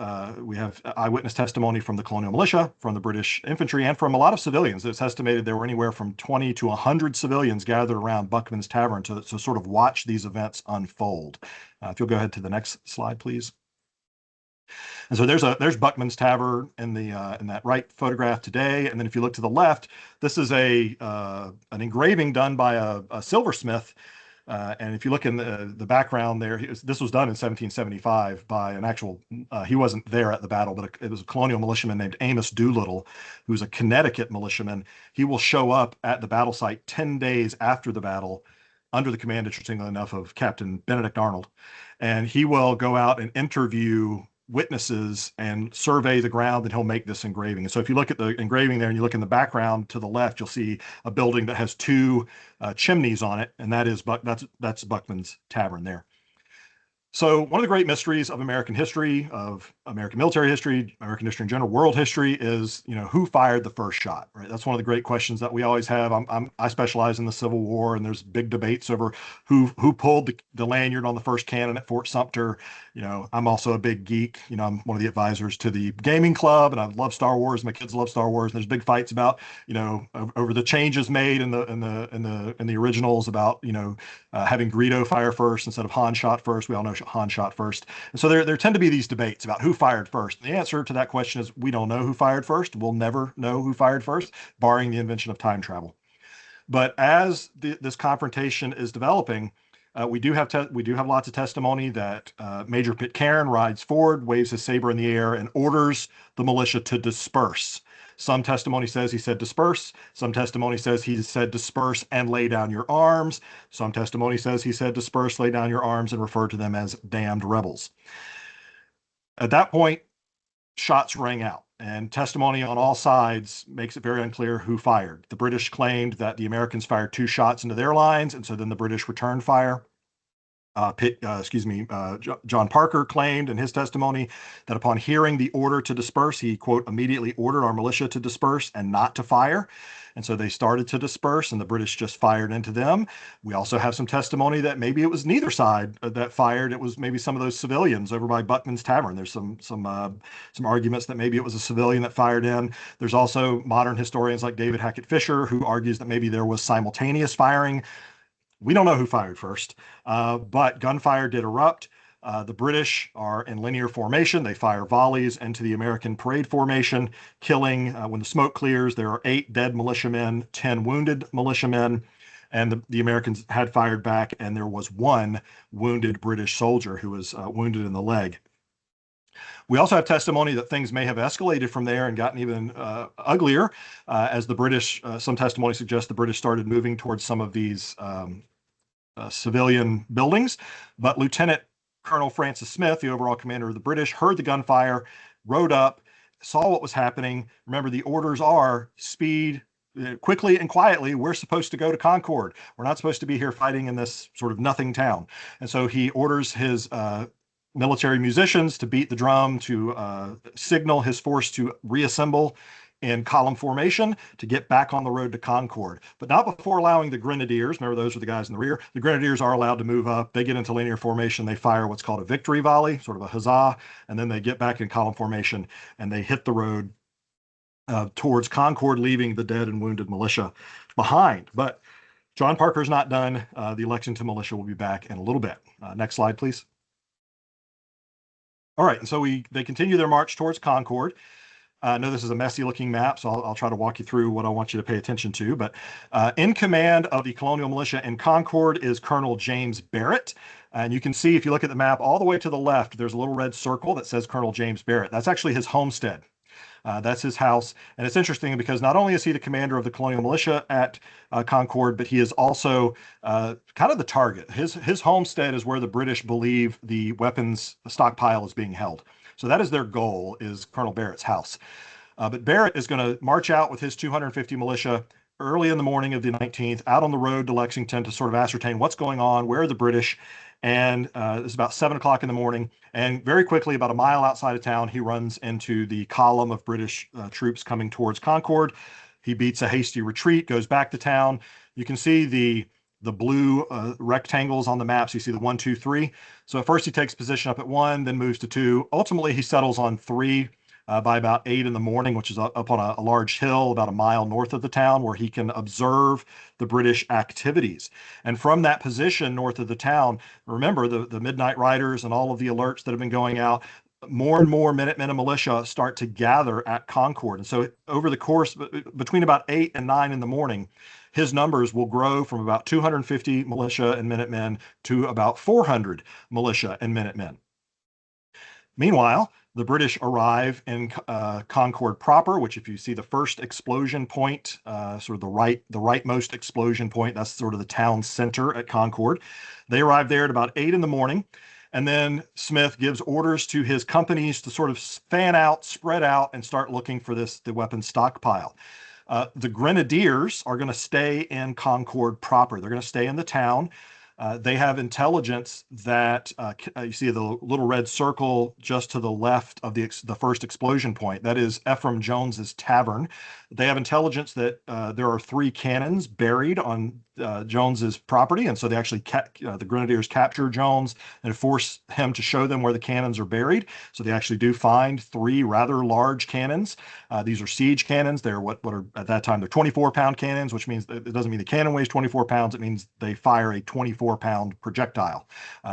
eyewitness testimony from the colonial militia, from the British infantry, and from a lot of civilians. It's estimated there were anywhere from 20 to 100 civilians gathered around Buckman's Tavern to sort of watch these events unfold. If you'll go ahead to the next slide, please. And so there's Buckman's Tavern in that right photograph today. And then if you look to the left, this is an engraving done by a silversmith. And if you look in the background there, this was done in 1775 by an actual, he wasn't there at the battle, but it was a colonial militiaman named Amos Doolittle, who's a Connecticut militiaman. He will show up at the battle site 10 days after the battle under the command, interestingly enough, of Captain Benedict Arnold. And he will go out and interview witnesses and survey the ground, and he'll make this engraving. And so if you look at the engraving there and you look in the background to the left, you'll see a building that has two chimneys on it, and that's Buckman's Tavern there. So one of the great mysteries of American history, of American military history, American history in general, world history, is, who fired the first shot, right? That's one of the great questions that we always have. I specialize in the Civil War, and there's big debates over who pulled the lanyard on the first cannon at Fort Sumter. I'm also a big geek. I'm one of the advisors to the gaming club, and I love Star Wars. My kids love Star Wars. And there's big fights about, over the changes made in the originals about, having Greedo fire first instead of Han shot first. We all know Han shot first. And so there tend to be these debates about who fired first. And the answer to that question is we don't know who fired first. We'll never know who fired first, barring the invention of time travel. But as this confrontation is developing, we do have lots of testimony that Major Pitcairn rides forward, waves his saber in the air, and orders the militia to disperse. Some testimony says he said disperse. Some testimony says he said disperse and lay down your arms. Some testimony says he said disperse, lay down your arms, and referred to them as damned rebels. At that point, shots rang out. And testimony on all sides makes it very unclear who fired. The British claimed that the Americans fired 2 shots into their lines, and so then the British returned fire. John Parker claimed in his testimony that upon hearing the order to disperse, he, quote, immediately ordered our militia to disperse and not to fire. And so they started to disperse and the British just fired into them. We also have some testimony that maybe it was neither side that fired. It was maybe some of those civilians over by Buckman's Tavern. There's some arguments that maybe it was a civilian that fired in. There's also modern historians like David Hackett Fisher who argues that maybe there was simultaneous firing. We don't know who fired first, but gunfire did erupt. The British are in linear formation. They fire volleys into the American parade formation, killing, when the smoke clears, there are 8 dead militiamen, 10 wounded militiamen, and the Americans had fired back, and there was 1 wounded British soldier who was wounded in the leg. We also have testimony that things may have escalated from there and gotten even uglier as the British, some testimony suggests the British started moving towards some of these civilian buildings. But Lieutenant Colonel Francis Smith, the overall commander of the British, heard the gunfire, rode up, saw what was happening. Remember, the orders are speed, quickly and quietly. We're supposed to go to Concord. We're not supposed to be here fighting in this sort of nothing town. And so he orders his military musicians to beat the drum, to signal his force to reassemble in column formation to get back on the road to Concord, but not before allowing the grenadiers, remember those are the guys in the rear, the grenadiers are allowed to move up. They get into linear formation, they fire what's called a victory volley, sort of a huzzah, and then they get back in column formation and they hit the road towards Concord, leaving the dead and wounded militia behind. But John Parker's not done. The Lexington militia will be back in a little bit. Next slide, please. All right, and so they continue their march towards Concord. I know this is a messy looking map, so I'll try to walk you through what I want you to pay attention to. But in command of the Colonial Militia in Concord is Colonel James Barrett. And you can see, if you look at the map all the way to the left, there's a little red circle that says Colonel James Barrett. That's actually his homestead. That's his house. And it's interesting because not only is he the commander of the Colonial Militia at Concord, but he is also kind of the target. His homestead is where the British believe the weapons stockpile is being held. So that is their goal, is Colonel Barrett's house. But Barrett is going to march out with his 250 militia early in the morning of the 19th, out on the road to Lexington to sort of ascertain what's going on, where are the British, and it's about 7 o'clock in the morning. And very quickly, about a mile outside of town, he runs into the column of British troops coming towards Concord. He beats a hasty retreat, goes back to town. You can see the blue rectangles on the maps. You see the 1, 2, 3. So at first he takes position up at 1, then moves to 2. Ultimately, he settles on 3 by about 8 in the morning, which is up on a large hill about a mile north of the town, where he can observe the British activities. And from that position north of the town, remember the Midnight Riders and all of the alerts that have been going out, more and more Minutemen and militia start to gather at Concord. And so over the course, between about 8 and 9 in the morning, his numbers will grow from about 250 militia and Minutemen to about 400 militia and Minutemen. Meanwhile, the British arrive in Concord proper, which, if you see the first explosion point, sort of the rightmost explosion point, that's sort of the town center at Concord. They arrive there at about 8 in the morning. And then Smith gives orders to his companies to sort of fan out, spread out, and start looking for the weapons stockpile. The Grenadiers are going to stay in Concord proper. They're going to stay in the town. They have intelligence that you see the little red circle just to the left of the first explosion point. That is Ephraim Jones's tavern. They have intelligence that there are 3 cannons buried on Jones's property, and so they actually the Grenadiers capture Jones and force him to show them where the cannons are buried. So they actually do find 3 rather large cannons. These are siege cannons. They're what are at that time they're 24-pound cannons, which means it doesn't mean the cannon weighs 24 pounds. It means they fire a 24-pound projectile.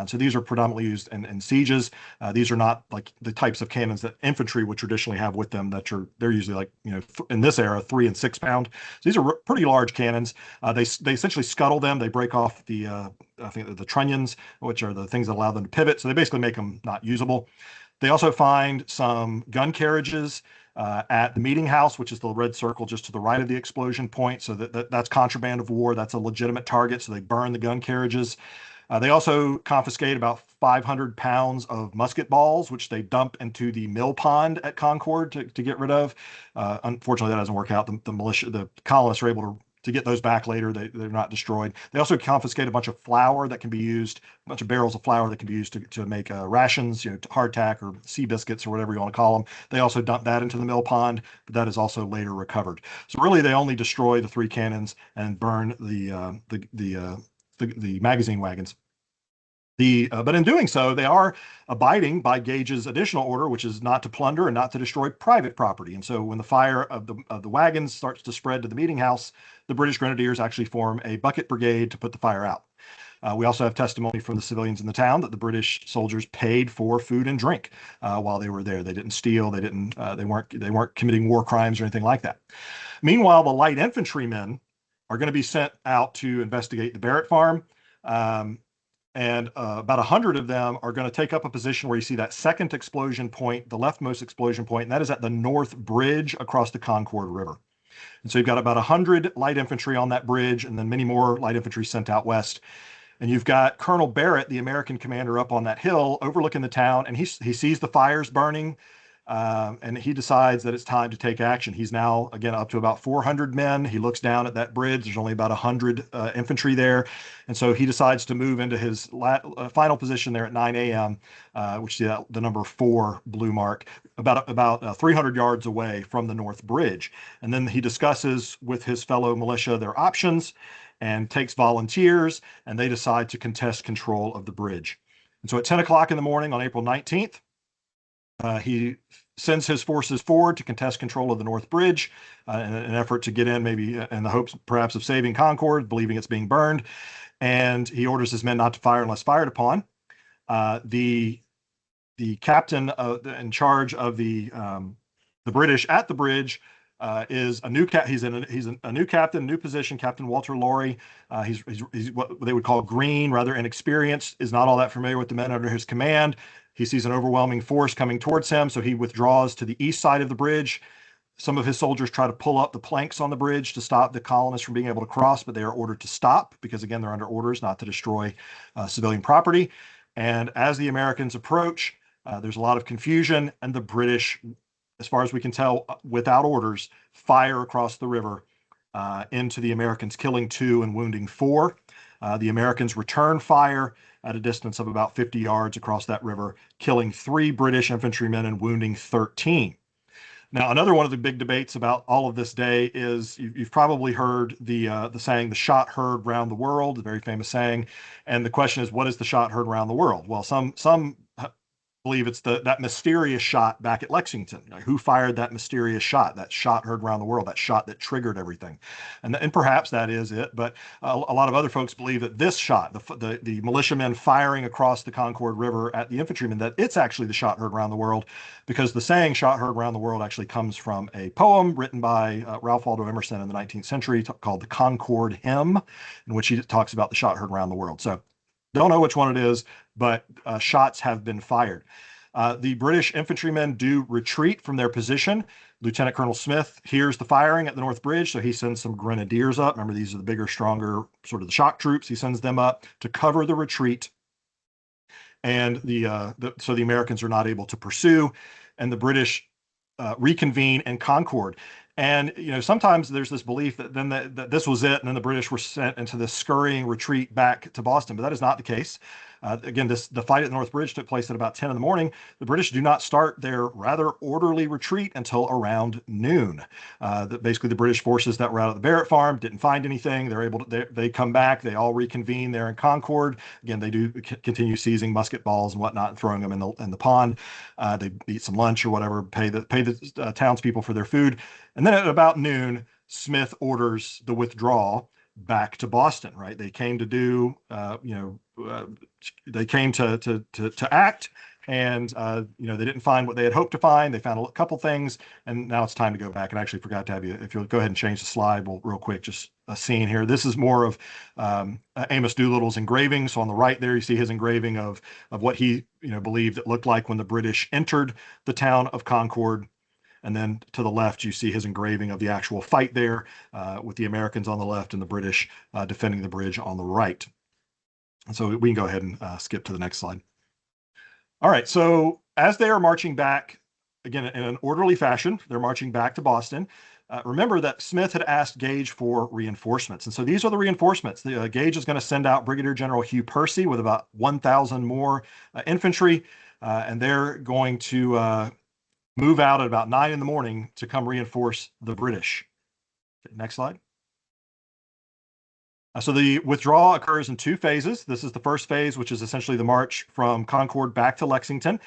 So these are predominantly used in sieges. These are not like the types of cannons that infantry would traditionally have with them. They're usually like, in this era, 3 and 6 pound. So these are pretty large cannons. They essentially scuttle them. They break off I think the trunnions, which are the things that allow them to pivot. So they basically make them not usable. They also find some gun carriages at the meeting house, which is the red circle just to the right of the explosion point. So that's contraband of war. That's a legitimate target. So they burn the gun carriages. They also confiscate about 500 pounds of musket balls, which they dump into the mill pond at Concord to get rid of. Unfortunately, that doesn't work out. The colonists are able to get those back later. They're not destroyed. They also confiscate a bunch of flour that can be used, a bunch of barrels of flour that can be used to make rations, hardtack or sea biscuits or whatever you want to call them. They also dump that into the mill pond, but that is also later recovered. So really, they only destroy the 3 cannons and burn the magazine wagons. But in doing so, they are abiding by Gage's additional order, which is not to plunder and not to destroy private property. And so when the fire of the wagons starts to spread to the meeting house, the British Grenadiers actually form a bucket brigade to put the fire out. We also have testimony from the civilians in the town that the British soldiers paid for food and drink while they were there. They didn't steal. They weren't committing war crimes or anything like that. Meanwhile, the light infantrymen are going to be sent out to investigate the Barrett farm. And about 100 of them are going to take up a position where you see that second explosion point, the leftmost explosion point, and that is at the North Bridge across the Concord River. And so you've got about 100 light infantry on that bridge, and then many more light infantry sent out west. And you've got Colonel Barrett, the American commander, up on that hill overlooking the town, and he sees the fires burning, and he decides that it's time to take action. He's now, again, up to about 400 men. He looks down at that bridge. There's only about 100 infantry there. And so he decides to move into his final position there at 9 a.m., which is the number 4 blue mark, about 300 yards away from the North Bridge. And then he discusses with his fellow militia their options and takes volunteers, and they decide to contest control of the bridge. And so at 10 o'clock in the morning on April 19th, he sends his forces forward to contest control of the North Bridge in an effort to get in, maybe in the hopes perhaps of saving Concord, believing it's being burned. And he orders his men not to fire unless fired upon. The captain in charge of the British at the bridge is a new he's a new captain, new position, Captain Walter Laurie. He's what they would call green, rather inexperienced, is not all that familiar with the men under his command. He sees an overwhelming force coming towards him, so he withdraws to the east side of the bridge. Some of his soldiers try to pull up the planks on the bridge to stop the colonists from being able to cross, but they are ordered to stop because, again, they're under orders not to destroy civilian property. And as the Americans approach, there's a lot of confusion, and the British, as far as we can tell, without orders, fire across the river into the Americans, killing 2 and wounding 4. The Americans return fire at a distance of about 50 yards across that river, killing 3 British infantrymen and wounding 13. Now, another one of the big debates about all of this day is you've probably heard the saying, "The shot heard round the world," the very famous saying. And the question is, what is the shot heard around the world? Well, some believe it's that mysterious shot back at Lexington. Who fired that mysterious shot, that shot heard around the world, that shot that triggered everything? And perhaps that is it, but a lot of other folks believe that this shot, the militiamen firing across the Concord River at the infantrymen, that it's actually the shot heard around the world, because the saying "shot heard around the world" actually comes from a poem written by Ralph Waldo Emerson in the 19th century called the Concord Hymn, in which he talks about the shot heard around the world. So don't know which one it is, but shots have been fired. The British infantrymen do retreat from their position. Lieutenant Colonel Smith hears the firing at the North Bridge, so he sends some grenadiers up. Remember, these are the bigger, stronger, sort of the shock troops. He sends them up to cover the retreat. And so the Americans are not able to pursue, and the British reconvene in Concord. And sometimes there's this belief that this was it, and then the British were sent into this scurrying retreat back to Boston, but that is not the case. Again, the fight at the North Bridge took place at about 10 in the morning. The British do not start their rather orderly retreat until around noon. Basically, the British forces that were out at the Barrett farm didn't find anything. They come back. They all reconvene there in Concord. Again, they do continue seizing musket balls and whatnot and throwing them in the pond. They eat some lunch or whatever, pay the townspeople for their food. And then at about noon, Smith orders the withdrawal back to Boston. Right? They came to do, they came to act, and they didn't find what they had hoped to find. They found a couple things, and now it's time to go back. And I actually forgot to have you, if you'll go ahead and change the slide, real quick, just a scene here. This is more of Amos Doolittle's engraving. So on the right there, you see his engraving of what he believed it looked like when the British entered the town of Concord. And then to the left, you see his engraving of the actual fight there, with the Americans on the left and the British defending the bridge on the right. And so we can go ahead and skip to the next slide. All right, so as they are marching back, again, in an orderly fashion, they're marching back to Boston. Remember that Smith had asked Gage for reinforcements. And so these are the reinforcements. Gage is going to send out Brigadier General Hugh Percy with about 1,000 more infantry, and they're going to move out at about 9 in the morning to come reinforce the British. Okay, next slide. So the withdrawal occurs in two phases. This is the first phase, which is essentially the march from Concord back to Lexington.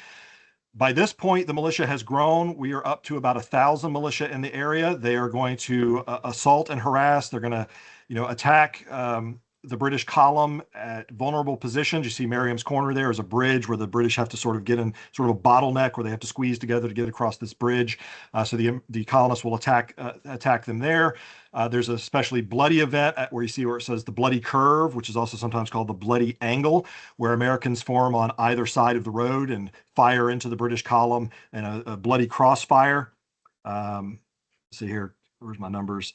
By this point, the militia has grown. We are up to about 1,000 militia in the area. They are going to assault and harass. They're going to, attack the British column at vulnerable positions. You see Merriam's Corner there is a bridge where the British have to sort of get in sort of a bottleneck where they have to squeeze together to get across this bridge. So the colonists will attack them there. There's a especially bloody event where you see where it says the bloody curve, which is also sometimes called the bloody angle, where Americans form on either side of the road and fire into the British column in a bloody crossfire. Let's see here, where's my numbers?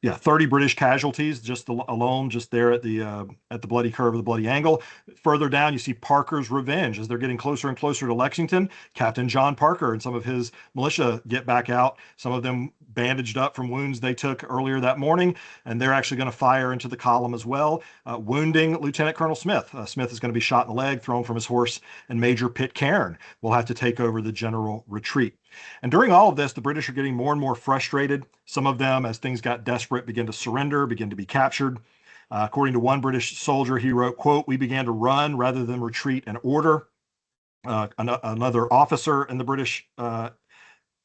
30 British casualties just alone, just there at the bloody curve of the bloody angle. Further down, you see Parker's revenge as they're getting closer and closer to Lexington. Captain John Parker and some of his militia get back out. Some of them bandaged up from wounds they took earlier that morning, and they're actually going to fire into the column as well, wounding Lieutenant Colonel Smith. Smith is going to be shot in the leg, thrown from his horse, and Major Pitcairn will have to take over the general retreat. And during all of this, the British are getting more and more frustrated. Some of them, as things got desperate, begin to surrender, begin to be captured. According to one British soldier, he wrote, quote, "We began to run rather than retreat in order." Another officer in the British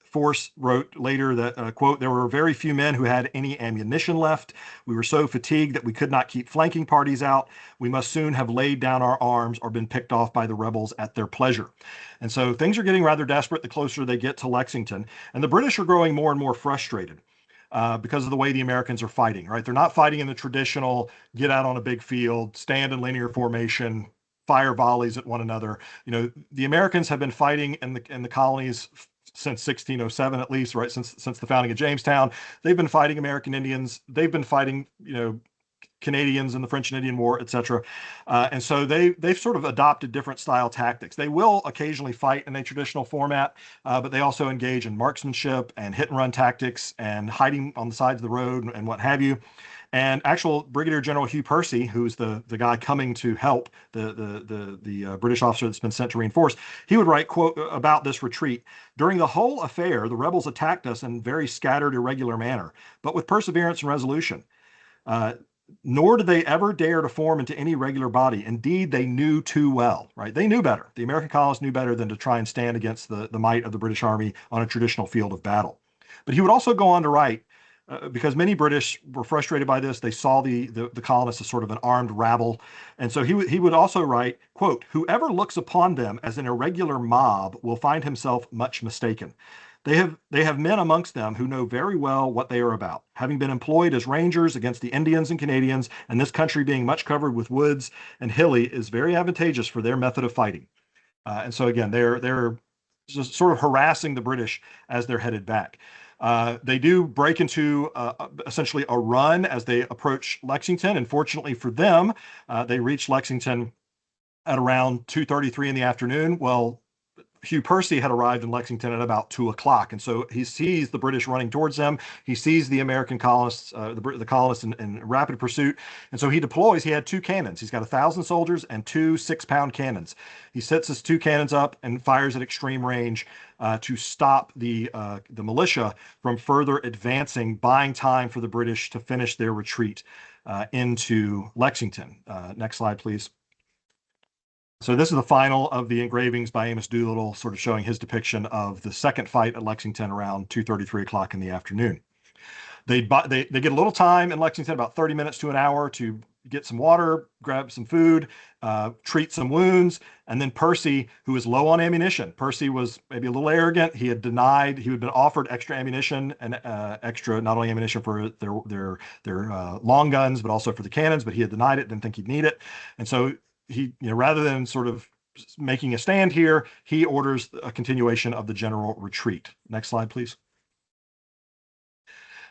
force wrote later that, quote, "There were very few men who had any ammunition left. We were so fatigued that we could not keep flanking parties out. We must soon have laid down our arms or been picked off by the rebels at their pleasure." And so things are getting rather desperate the closer they get to Lexington. And the British are growing more and more frustrated because of the way the Americans are fighting, right? They're not fighting in the traditional get out on a big field, stand in linear formation, fire volleys at one another. The Americans have been fighting in the colonies since 1607, at least, right? Since the founding of Jamestown. They've been fighting American Indians. They've been fighting, Canadians in the French and Indian War, etc. And so they've sort of adopted different style tactics. They will occasionally fight in a traditional format, but they also engage in marksmanship and hit and run tactics and hiding on the sides of the road and what have you. And actual Brigadier General Hugh Percy, who's the guy coming to help the British officer that's been sent to reinforce, he would write, quote, about this retreat: "During the whole affair, the rebels attacked us in very scattered, irregular manner, but with perseverance and resolution. Nor did they ever dare to form into any regular body. Indeed, they knew too well," right? They knew better. The American colonists knew better than to try and stand against the might of the British Army on a traditional field of battle. But he would also go on to write, because many British were frustrated by this, they saw the colonists as sort of an armed rabble. And so he would also write, quote, "Whoever looks upon them as an irregular mob will find himself much mistaken. They have men amongst them who know very well what they are about, having been employed as rangers against the Indians and Canadians, and this country being much covered with woods and hilly is very advantageous for their method of fighting." And so again, they're just sort of harassing the British as they're headed back. They do break into essentially a run as they approach Lexington, and fortunately for them, they reach Lexington at around 2:33 in the afternoon. Well, Hugh Percy had arrived in Lexington at about 2 o'clock. And so he sees the British running towards him. He sees the American colonists, the colonists in rapid pursuit. And so he deploys. He had 2 cannons. He's got 1,000 soldiers and 2 6-pound cannons. He sets his 2 cannons up and fires at extreme range to stop the militia from further advancing, buying time for the British to finish their retreat into Lexington. Next slide, please. So this is the final of the engravings by Amos Doolittle, sort of showing his depiction of the second fight at Lexington around 2:30, 3 o'clock in the afternoon. They get a little time in Lexington, about 30 minutes to an hour, to get some water, grab some food, treat some wounds, and then Percy, who is low on ammunition. Percy was maybe a little arrogant. He had denied, he had been offered extra ammunition and extra, not only ammunition for their long guns, but also for the cannons, but he had denied it, didn't think he'd need it. And so he, rather than sort of making a stand here, he orders a continuation of the general retreat. Next slide, please.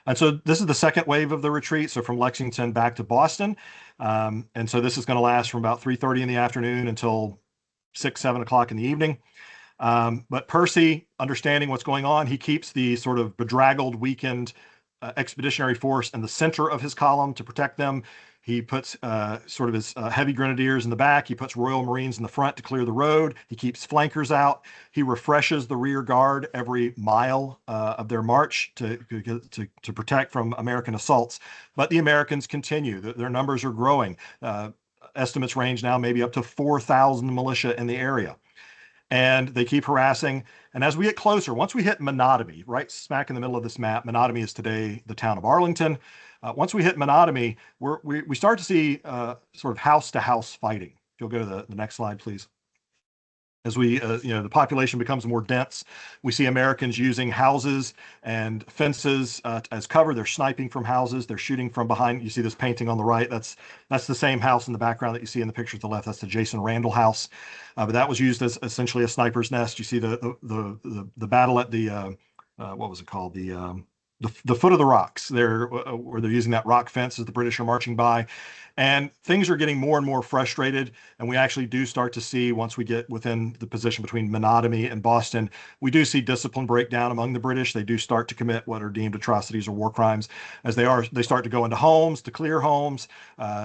And so this is the second wave of the retreat, so from Lexington back to Boston. And so this is going to last from about 3:30 in the afternoon until 6, 7 o'clock in the evening. But Percy, understanding what's going on, he keeps the sort of bedraggled, weakened expeditionary force in the center of his column to protect them. He puts sort of his heavy grenadiers in the back. He puts Royal Marines in the front to clear the road. He keeps flankers out. He refreshes the rear guard every mile of their march to protect from American assaults. But the Americans continue. Their numbers are growing. Estimates range now maybe up to 4,000 militia in the area. And they keep harassing. And as we get closer, once we hit Menotomy, right smack in the middle of this map, Menotomy is today the town of Arlington. Once we hit Menotomy, we start to see sort of house-to-house fighting. If you'll go to the next slide, please. As we, the population becomes more dense, we see Americans using houses and fences as cover. They're sniping from houses. They're shooting from behind. You see this painting on the right. That's the same house in the background that you see in the picture to the left. That's the Jason Randall house. But that was used as essentially a sniper's nest. You see the battle at the what was it called? The foot of the rocks there, where they're using that rock fence as the British are marching by. And things are getting more and more frustrated. And we actually do start to see, once we get within the position between Menotomy and Boston, we do see discipline breakdown among the British. They do start to commit what are deemed atrocities or war crimes, as they start to go into homes to clear homes.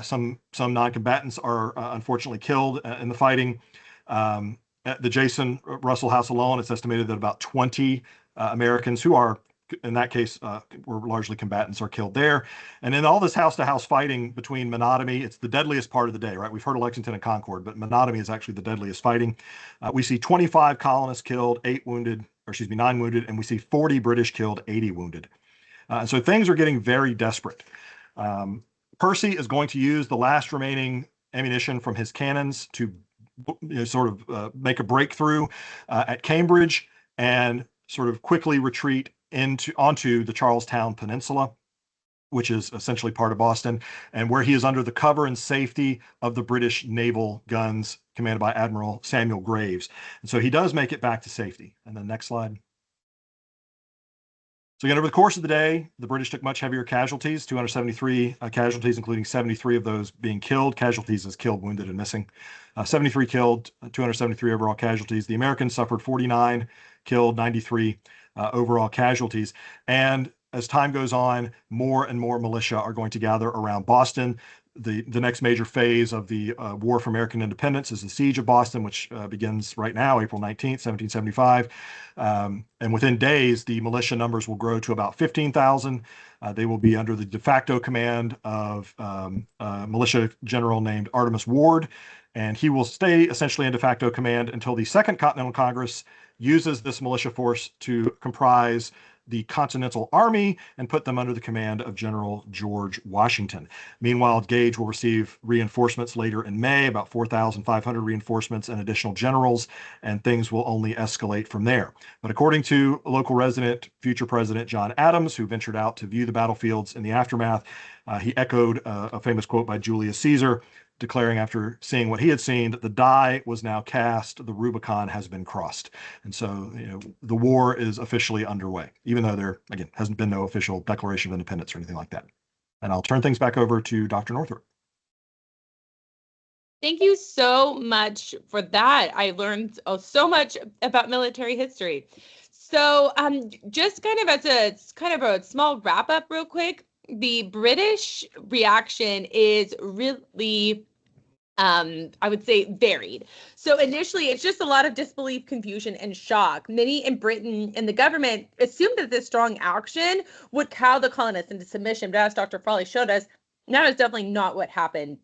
Some non-combatants are unfortunately killed in the fighting. At the Jason Russell House alone, it's estimated that about 20 Americans who are, in that case, were largely combatants, are killed there. And in all this house-to-house fighting between Menotomy, it's the deadliest part of the day, right? We've heard of Lexington and Concord, but Menotomy is actually the deadliest fighting. We see 25 colonists killed, 9 wounded, and we see 40 British killed, 80 wounded. And so things are getting very desperate. Percy is going to use the last remaining ammunition from his cannons to sort of make a breakthrough at Cambridge and sort of quickly retreat onto the Charlestown Peninsula, which is essentially part of Boston, and where he is under the cover and safety of the British naval guns commanded by Admiral Samuel Graves. And so he does make it back to safety. And then next slide. So again, over the course of the day, the British took much heavier casualties, 273 casualties, including 73 of those being killed. Casualties as killed, wounded, and missing. 73 killed, 273 overall casualties. The Americans suffered 49 killed, 93 overall casualties. And as time goes on, more and more militia are going to gather around Boston. The next major phase of the War for American Independence is the Siege of Boston, which begins right now, April 19th, 1775. And within days, the militia numbers will grow to about 15,000. They will be under the de facto command of a militia general named Artemus Ward, and he will stay essentially in de facto command until the Second Continental Congress uses this militia force to comprise the Continental Army and put them under the command of General George Washington. Meanwhile, Gage will receive reinforcements later in May, about 4,500 reinforcements and additional generals, and things will only escalate from there. But according to local resident, future President John Adams, who ventured out to view the battlefields in the aftermath, he echoed a famous quote by Julius Caesar, declaring after seeing what he had seen that the die was now cast, the Rubicon has been crossed. And so, the war is officially underway, even though there, again, hasn't been no official Declaration of Independence or anything like that. And I'll turn things back over to Dr. Northrup. Thank you so much for that. I learned so much about military history. So just kind of as a small wrap up real quick, the British reaction is really, I would say, varied. So initially, it's just a lot of disbelief, confusion, and shock. Many in Britain and the government assumed that this strong action would cow the colonists into submission. But as Dr. Frawley showed us, that is definitely not what happened.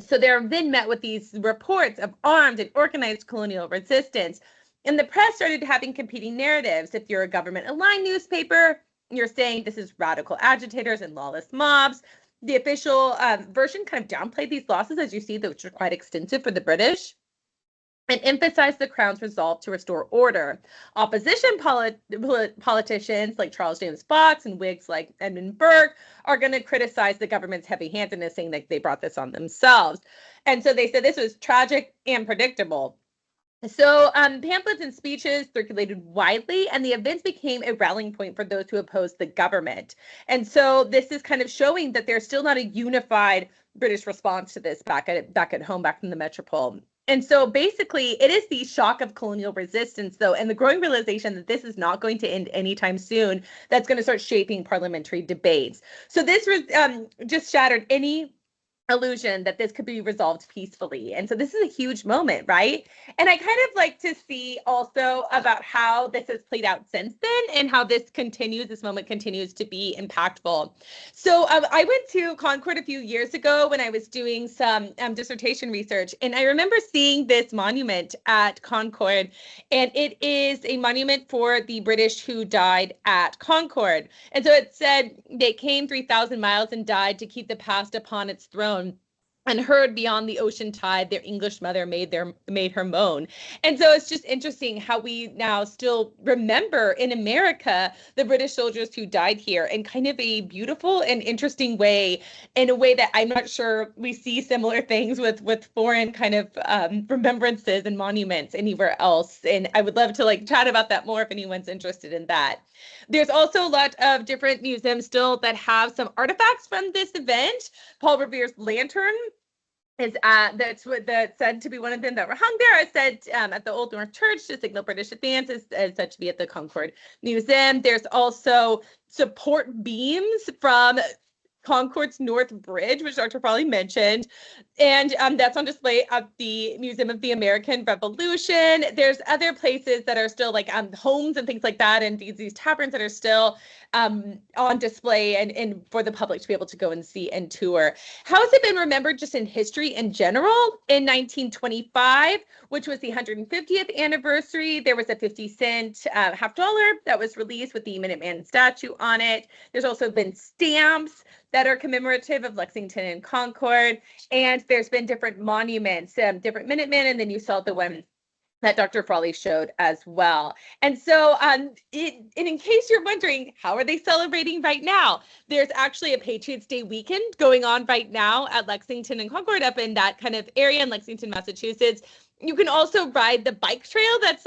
So they're then met with these reports of armed and organized colonial resistance. And the press started having competing narratives. If you're a government-aligned newspaper, you're saying this is radical agitators and lawless mobs. The official version kind of downplayed these losses, as you see, which are quite extensive for the British, and emphasized the Crown's resolve to restore order. Opposition politicians like Charles James Fox and Whigs like Edmund Burke are going to criticize the government's heavy-handedness, saying that they brought this on themselves. And so they said this was tragic and predictable. So pamphlets and speeches circulated widely, and the events became a rallying point for those who opposed the government. And so this is kind of showing that there's still not a unified British response to this back at home, back in the metropole. And so basically, it is the shock of colonial resistance, though, and the growing realization that this is not going to end anytime soon that's going to start shaping parliamentary debates. So this just shattered any illusion that this could be resolved peacefully. And so this is a huge moment, right? And I kind of like to see also about how this has played out since then and how this moment continues to be impactful. So I went to Concord a few years ago when I was doing some dissertation research, and I remember seeing this monument at Concord, and it is a monument for the British who died at Concord. And so it said, they came 3,000 miles and died to keep the past upon its throne, and heard beyond the ocean tide their English mother made her moan. And so it's just interesting how we now still remember in America the British soldiers who died here in kind of a beautiful and interesting way, in a way that I'm not sure we see similar things with foreign kind of remembrances and monuments anywhere else. And I would love to chat about that more if anyone's interested in that. There's also a lot of different museums still that have some artifacts from this event. Paul Revere's lantern is that's said to be one of them that were hung there. It's said at the Old North Church to signal British advance, is said to be at the Concord Museum. There's also support beams from Concord's North Bridge, which Dr. Frawley mentioned, and that's on display at the Museum of the American Revolution. There's other places that are still homes and things like that, and these taverns that are still on display and for the public to be able to go and see and tour. How has it been remembered just in history in general? In 1925, which was the 150th anniversary, there was a 50-cent half dollar that was released with the Minuteman statue on it. There's also been stamps that are commemorative of Lexington and Concord, and there's been different monuments, different Minutemen, and then you saw the one that Dr. Frawley showed as well. And so in case you're wondering, how are they celebrating right now? There's actually a Patriots Day weekend going on right now at Lexington and Concord, up in that kind of area in Lexington, Massachusetts. You can also ride the bike trail that you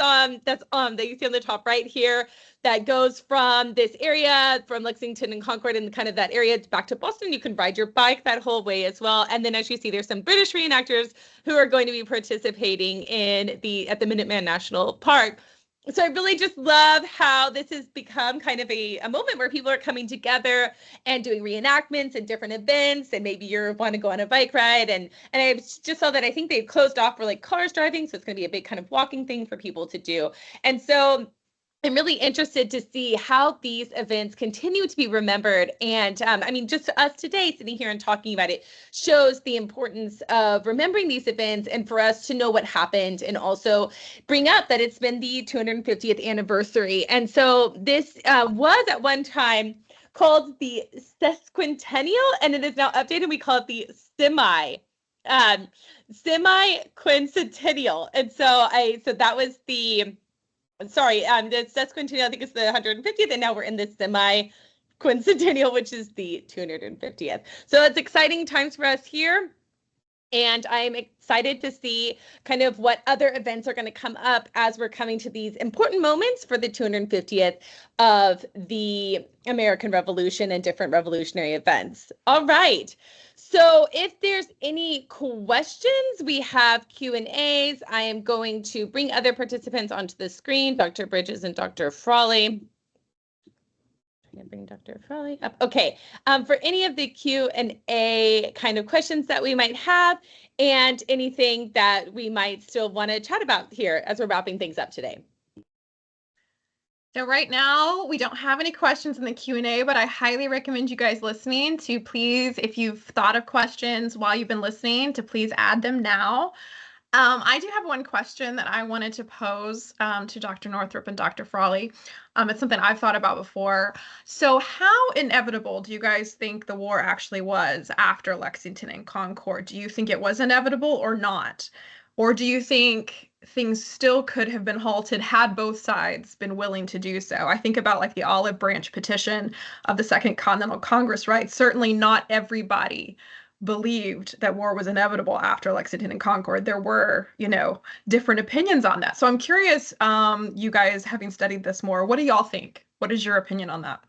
see on the top right here, that goes from this area, from Lexington and Concord and kind of that area back to Boston. You can ride your bike that whole way as well. And then as you see, there's some British reenactors who are going to be participating at the Minuteman National Park. So I really just love how this has become kind of a moment where people are coming together and doing reenactments and different events, and maybe you want to go on a bike ride. And I just saw that I think they've closed off for cars driving, so it's going to be a big kind of walking thing for people to do. And so I'm really interested to see how these events continue to be remembered. And I mean, just us today sitting here and talking about it shows the importance of remembering these events, and for us to know what happened, and also bring up that it's been the 250th anniversary. And so this was at one time called the sesquicentennial, and it is now updated. We call it the semi-quincentennial. And so that was the sesquicentennial, I think, is the 150th, and now we're in the semi-quincentennial, which is the 250th. So it's exciting times for us here. And I'm excited to see kind of what other events are going to come up as we're coming to these important moments for the 250th of the American Revolution and different revolutionary events. All right. So if there's any questions, we have Q&As. I am going to bring other participants onto the screen, Dr. Bridges and Dr. Frawley. Trying to bring Dr. Frawley up. Okay, for any of the Q&A kind of questions that we might have, and anything that we might still want to chat about here as we're wrapping things up today. So right now, we don't have any questions in the Q&A, but I highly recommend you guys listening to please, if you've thought of questions while you've been listening, to please add them now. I do have one question that I wanted to pose to Dr. Northrup and Dr. Frawley. It's something I've thought about before. So how inevitable do you guys think the war actually was after Lexington and Concord? Do you think it was inevitable or not? Or do you think things still could have been halted had both sides been willing to do so? I think about the Olive Branch petition of the Second Continental Congress, right? Certainly not everybody believed that war was inevitable after Lexington and Concord. There were, different opinions on that. So I'm curious, you guys having studied this more, what do y'all think? What is your opinion on that?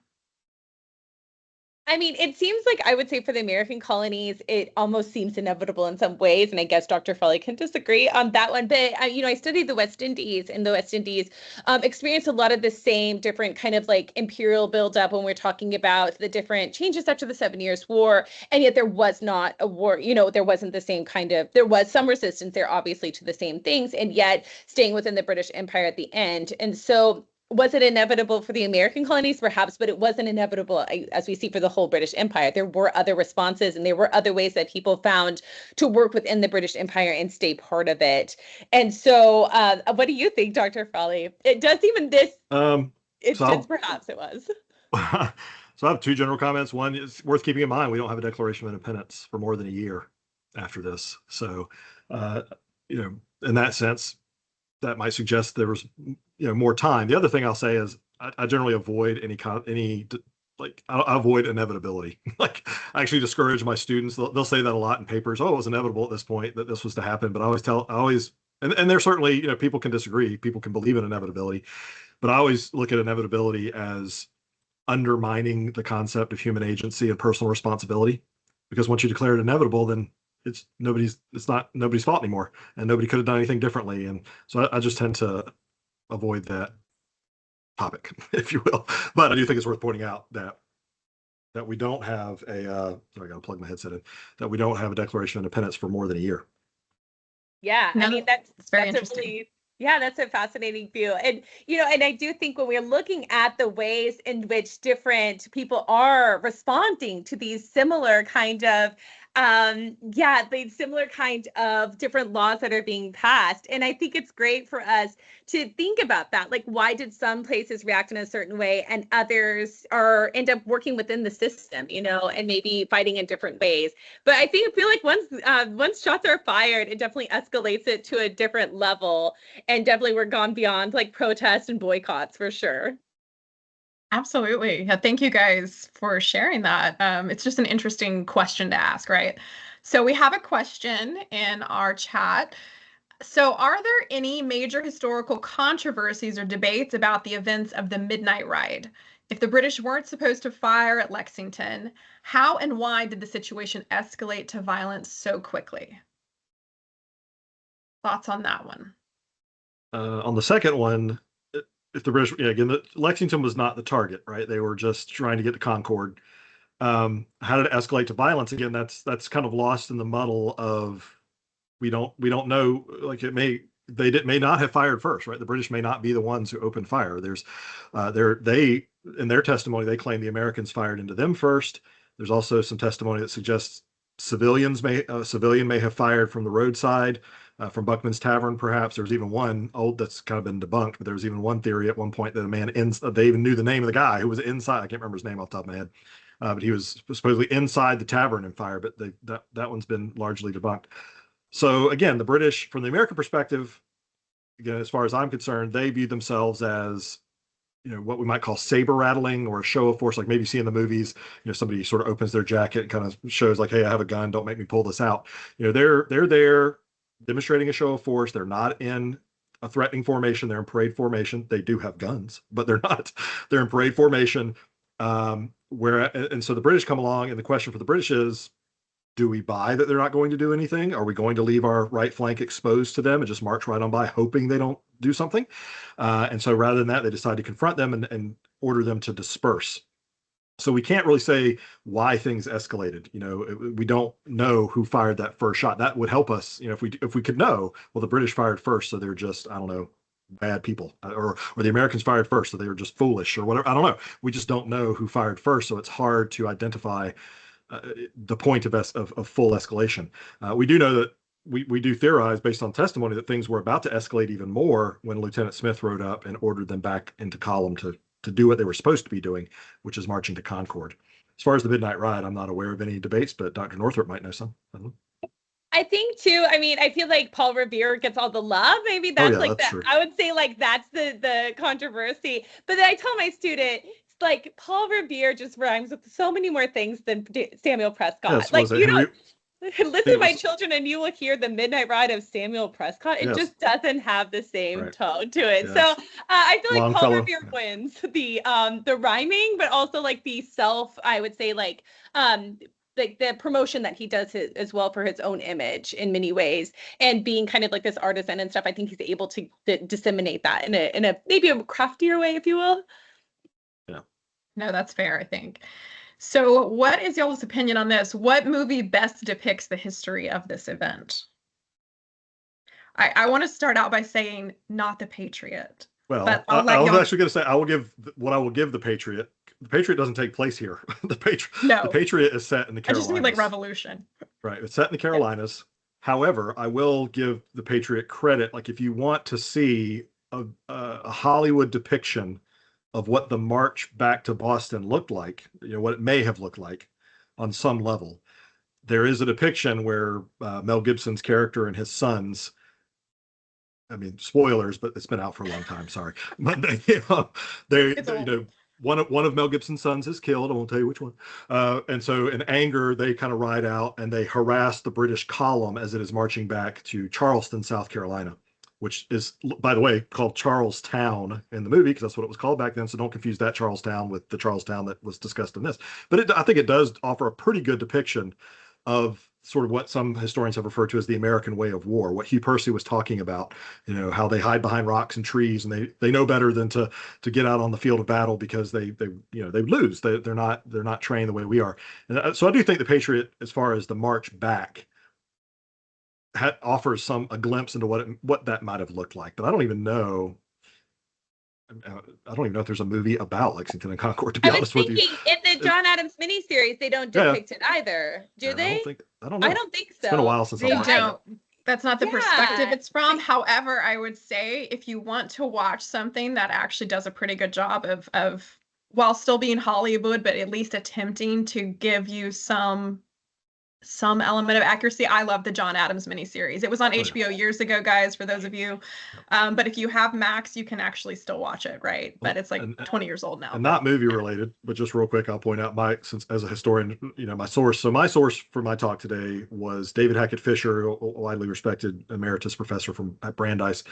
I mean, it seems like I would say for the American colonies, it almost seems inevitable in some ways. And I guess Dr. Foley can disagree on that one. But, I studied the West Indies, and the West Indies experienced a lot of the same different kind of like imperial buildup when we're talking about the different changes after the 7 Years' War. And yet there was not a war, there wasn't the same there was some resistance there, obviously, to the same things, and yet staying within the British Empire at the end. And so, was it inevitable for the American colonies? Perhaps, but it wasn't inevitable, as we see, for the whole British Empire. There were other responses, and there were other ways that people found to work within the British Empire and stay part of it. And so, what do you think, Dr. Frawley? It does even this. Perhaps it was. So I have two general comments. One is worth keeping in mind: we don't have a Declaration of Independence for more than a year after this. So, in that sense, that might suggest there was more time. The other thing I'll say is I generally avoid I avoid inevitability. Like, I actually discourage my students. They'll say that a lot in papers. Oh, it was inevitable at this point that this was to happen. But and there's certainly, people can disagree. People can believe in inevitability, but I always look at inevitability as undermining the concept of human agency and personal responsibility. Because once you declare it inevitable, then it's not nobody's fault anymore, and nobody could have done anything differently. And so I just tend to avoid that topic, if you will. But I do think it's worth pointing out that we don't have a sorry, I gotta plug my headset in, that we don't have a Declaration of Independence for more than a year. Yeah, no, I mean, that's very interesting. That's a fascinating view. And, and I do think when we're looking at the ways in which different people are responding to these similar kind of the similar kind of different laws that are being passed. And I think it's great for us to think about that. Like, why did some places react in a certain way and others end up working within the system, and maybe fighting in different ways. But I feel like once shots are fired, it definitely escalates it to a different level. And definitely we're gone beyond like protests and boycotts for sure. Absolutely. Yeah, thank you guys for sharing that. It's just an interesting question to ask, right? So we have a question in our chat. So are there any major historical controversies or debates about the events of the Midnight Ride? If the British weren't supposed to fire at Lexington, how and why did the situation escalate to violence so quickly? Thoughts on that one? On the second one, if the British, Lexington was not the target, right? They were just trying to get to Concord. How did it escalate to violence? Again, that's kind of lost in the muddle of we don't know. Like, may not have fired first, right? The British may not be the ones who opened fire. There's in their testimony they claim the Americans fired into them first. There's also some testimony that suggests civilian may have fired from the roadside. From Buckman's Tavern, perhaps. There's even one that's kind of been debunked, but there was even one theory at one point that a man they even knew the name of the guy who was inside. I can't remember his name off the top of my head, but he was supposedly inside the tavern and fire. But that one's been largely debunked. So again, the British, from the American perspective, again, as far as I'm concerned, they view themselves as what we might call saber rattling or a show of force, like maybe you see in the movies. Somebody sort of opens their jacket and kind of shows like, hey, I have a gun, don't make me pull this out. They're there demonstrating a show of force. They're not in a threatening formation. They're in parade formation. They do have guns, but they're not. They're in parade formation. And so the British come along, and the question for the British is, do we buy that they're not going to do anything? Are we going to leave our right flank exposed to them and just march right on by, hoping they don't do something? And so rather than that, they decide to confront them and order them to disperse. So we can't really say why things escalated. We don't know who fired that first shot. That would help us, if we could know. Well, the British fired first, so they're just, I don't know, bad people, or the Americans fired first, so they were just foolish, or whatever. I don't know. We just don't know who fired first, so it's hard to identify the point of full escalation. We do know that we do theorize based on testimony that things were about to escalate even more when Lieutenant Smith rode up and ordered them back into column to do what they were supposed to be doing, which is marching to Concord. As far as the Midnight Ride, I'm not aware of any debates, but Dr. Northrup might know some. I think too, I feel like Paul Revere gets all the love. Maybe that's I would say like that's the controversy. But then I tell my student, it's like Paul Revere just rhymes with so many more things than Samuel Prescott. Yes, Listen, my children, and you will hear the Midnight Ride of Samuel Prescott. It just doesn't have the same tone to it. Yes. So I feel like Paul Longfellow. Revere wins the rhyming, but also like the I would say like the promotion that he does as well for his own image in many ways, and being kind of like this artisan and stuff. I think he's able to disseminate that in a maybe a craftier way, if you will. Yeah. No, that's fair, I think. So what is y'all's opinion on this? What movie best depicts the history of this event? I want to start out by saying not The Patriot. Well, but I was actually going to say I will give the Patriot. The Patriot doesn't take place here. The Patriot is set in the Carolinas. I just mean like Revolution. Right. It's set in the Carolinas. However, I will give the Patriot credit. Like if you want to see a Hollywood depiction of what the march back to Boston looked like, what it may have looked like on some level, there is a depiction where Mel Gibson's character and his sons, I mean, spoilers, but it's been out for a long time, sorry. But one of Mel Gibson's sons is killed. I won't tell you which one. And so in anger, they kind of ride out and they harass the British column as it is marching back to Charleston, South Carolina, which is, by the way, called Charlestown in the movie, because that's what it was called back then. So don't confuse that Charlestown with the Charlestown that was discussed in this. But I think it does offer a pretty good depiction of sort of what some historians have referred to as the American way of war, what Hugh Percy was talking about, how they hide behind rocks and trees, and they know better than to get out on the field of battle because they lose. They're not trained the way we are. And so I do think the Patriot, as far as the march back, offers a glimpse into what that might have looked like. But I don't even know if there's a movie about Lexington and Concord, to be honest with you. In the John Adams miniseries, they don't depict it either, do they? I don't know. I don't think so. It's been a while since they don't. That's not the perspective it's from. However, I would say if you want to watch something that actually does a pretty good job of while still being Hollywood, but at least attempting to give you some element of accuracy. I love the John Adams miniseries. It was on HBO years ago, guys, for those of you. But if you have Max, you can actually still watch it, right? But it's like 20 years old now. And not movie related, but just real quick, I'll point out since as a historian, my source. So my source for my talk today was David Hackett Fisher, a widely respected emeritus professor at Brandeis.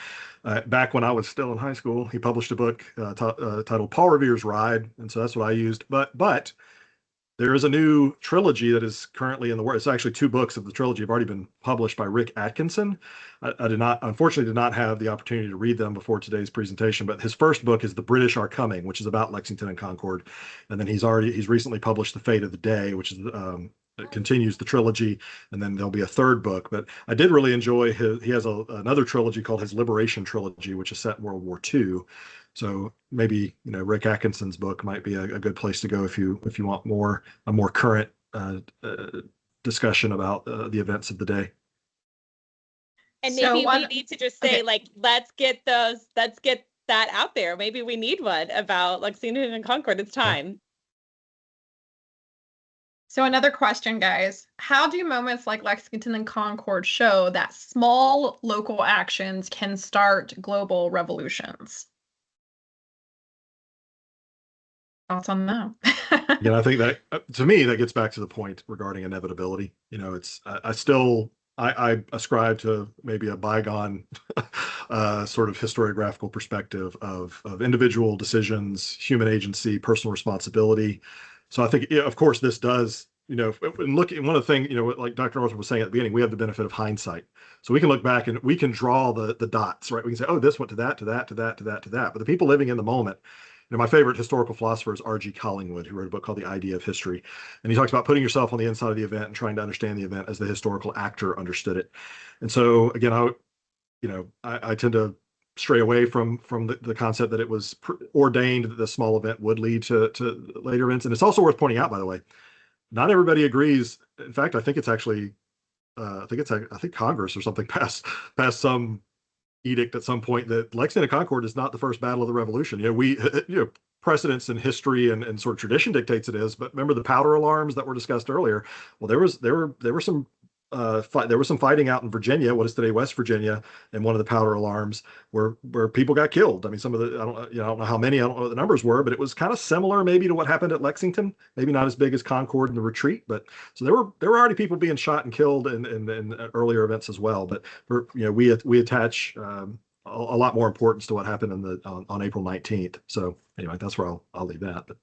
Back when I was still in high school, he published a book titled Paul Revere's Ride. And so that's what I used. But there is a new trilogy that is currently in the works. It's actually 2 books of the trilogy have already been published by Rick Atkinson. I unfortunately did not have the opportunity to read them before today's presentation, but his first book is The British Are Coming, which is about Lexington and Concord. And then he's recently published The Fate of the Day, which is it continues the trilogy, and then there'll be a 3rd book. But I did really enjoy he has another trilogy called his Liberation Trilogy, which is set in World War II. So maybe Rick Atkinson's book might be a good place to go if you want a more current discussion about the events of the day. And maybe we need to just say let's get that out there. Maybe we need one about Lexington and Concord. It's time. Yeah. So another question, guys. How do moments like Lexington and Concord show that small local actions can start global revolutions? Thoughts on that? Yeah, I think that to me that gets back to the point regarding inevitability. It's I ascribe to maybe a bygone sort of historiographical perspective of individual decisions, human agency, personal responsibility. So I think, of course, this does. Looking one of the things, like Dr. Arthur was saying at the beginning, we have the benefit of hindsight, so we can look back and we can draw the dots, right? We can say, oh, this went to that, to that, to that, to that, to that. But the people living in the moment. My favorite historical philosopher is R.G. Collingwood, who wrote a book called The Idea of History. And he talks about putting yourself on the inside of the event and trying to understand the event as the historical actor understood it. And so, again, I tend to stray away from the concept that it was ordained that the small event would lead to later events. And it's also worth pointing out, by the way, not everybody agrees. In fact, I think it's actually, I think Congress or something passed some edict at some point that Lexington and Concord is not the first battle of the Revolution. Precedents in history and sort of tradition dictates it is. But remember the powder alarms that were discussed earlier. Well, there were some there was some fighting out in Virginia, what is today West Virginia, and one of the powder alarms where people got killed. I mean, some of the I don't know how many, I don't know what the numbers were, but it was kind of similar maybe to what happened at Lexington. Maybe not as big as Concord and the Retreat, but so there were already people being shot and killed in earlier events as well. But we attach a lot more importance to what happened on April 19th. So anyway, that's where I'll leave that. But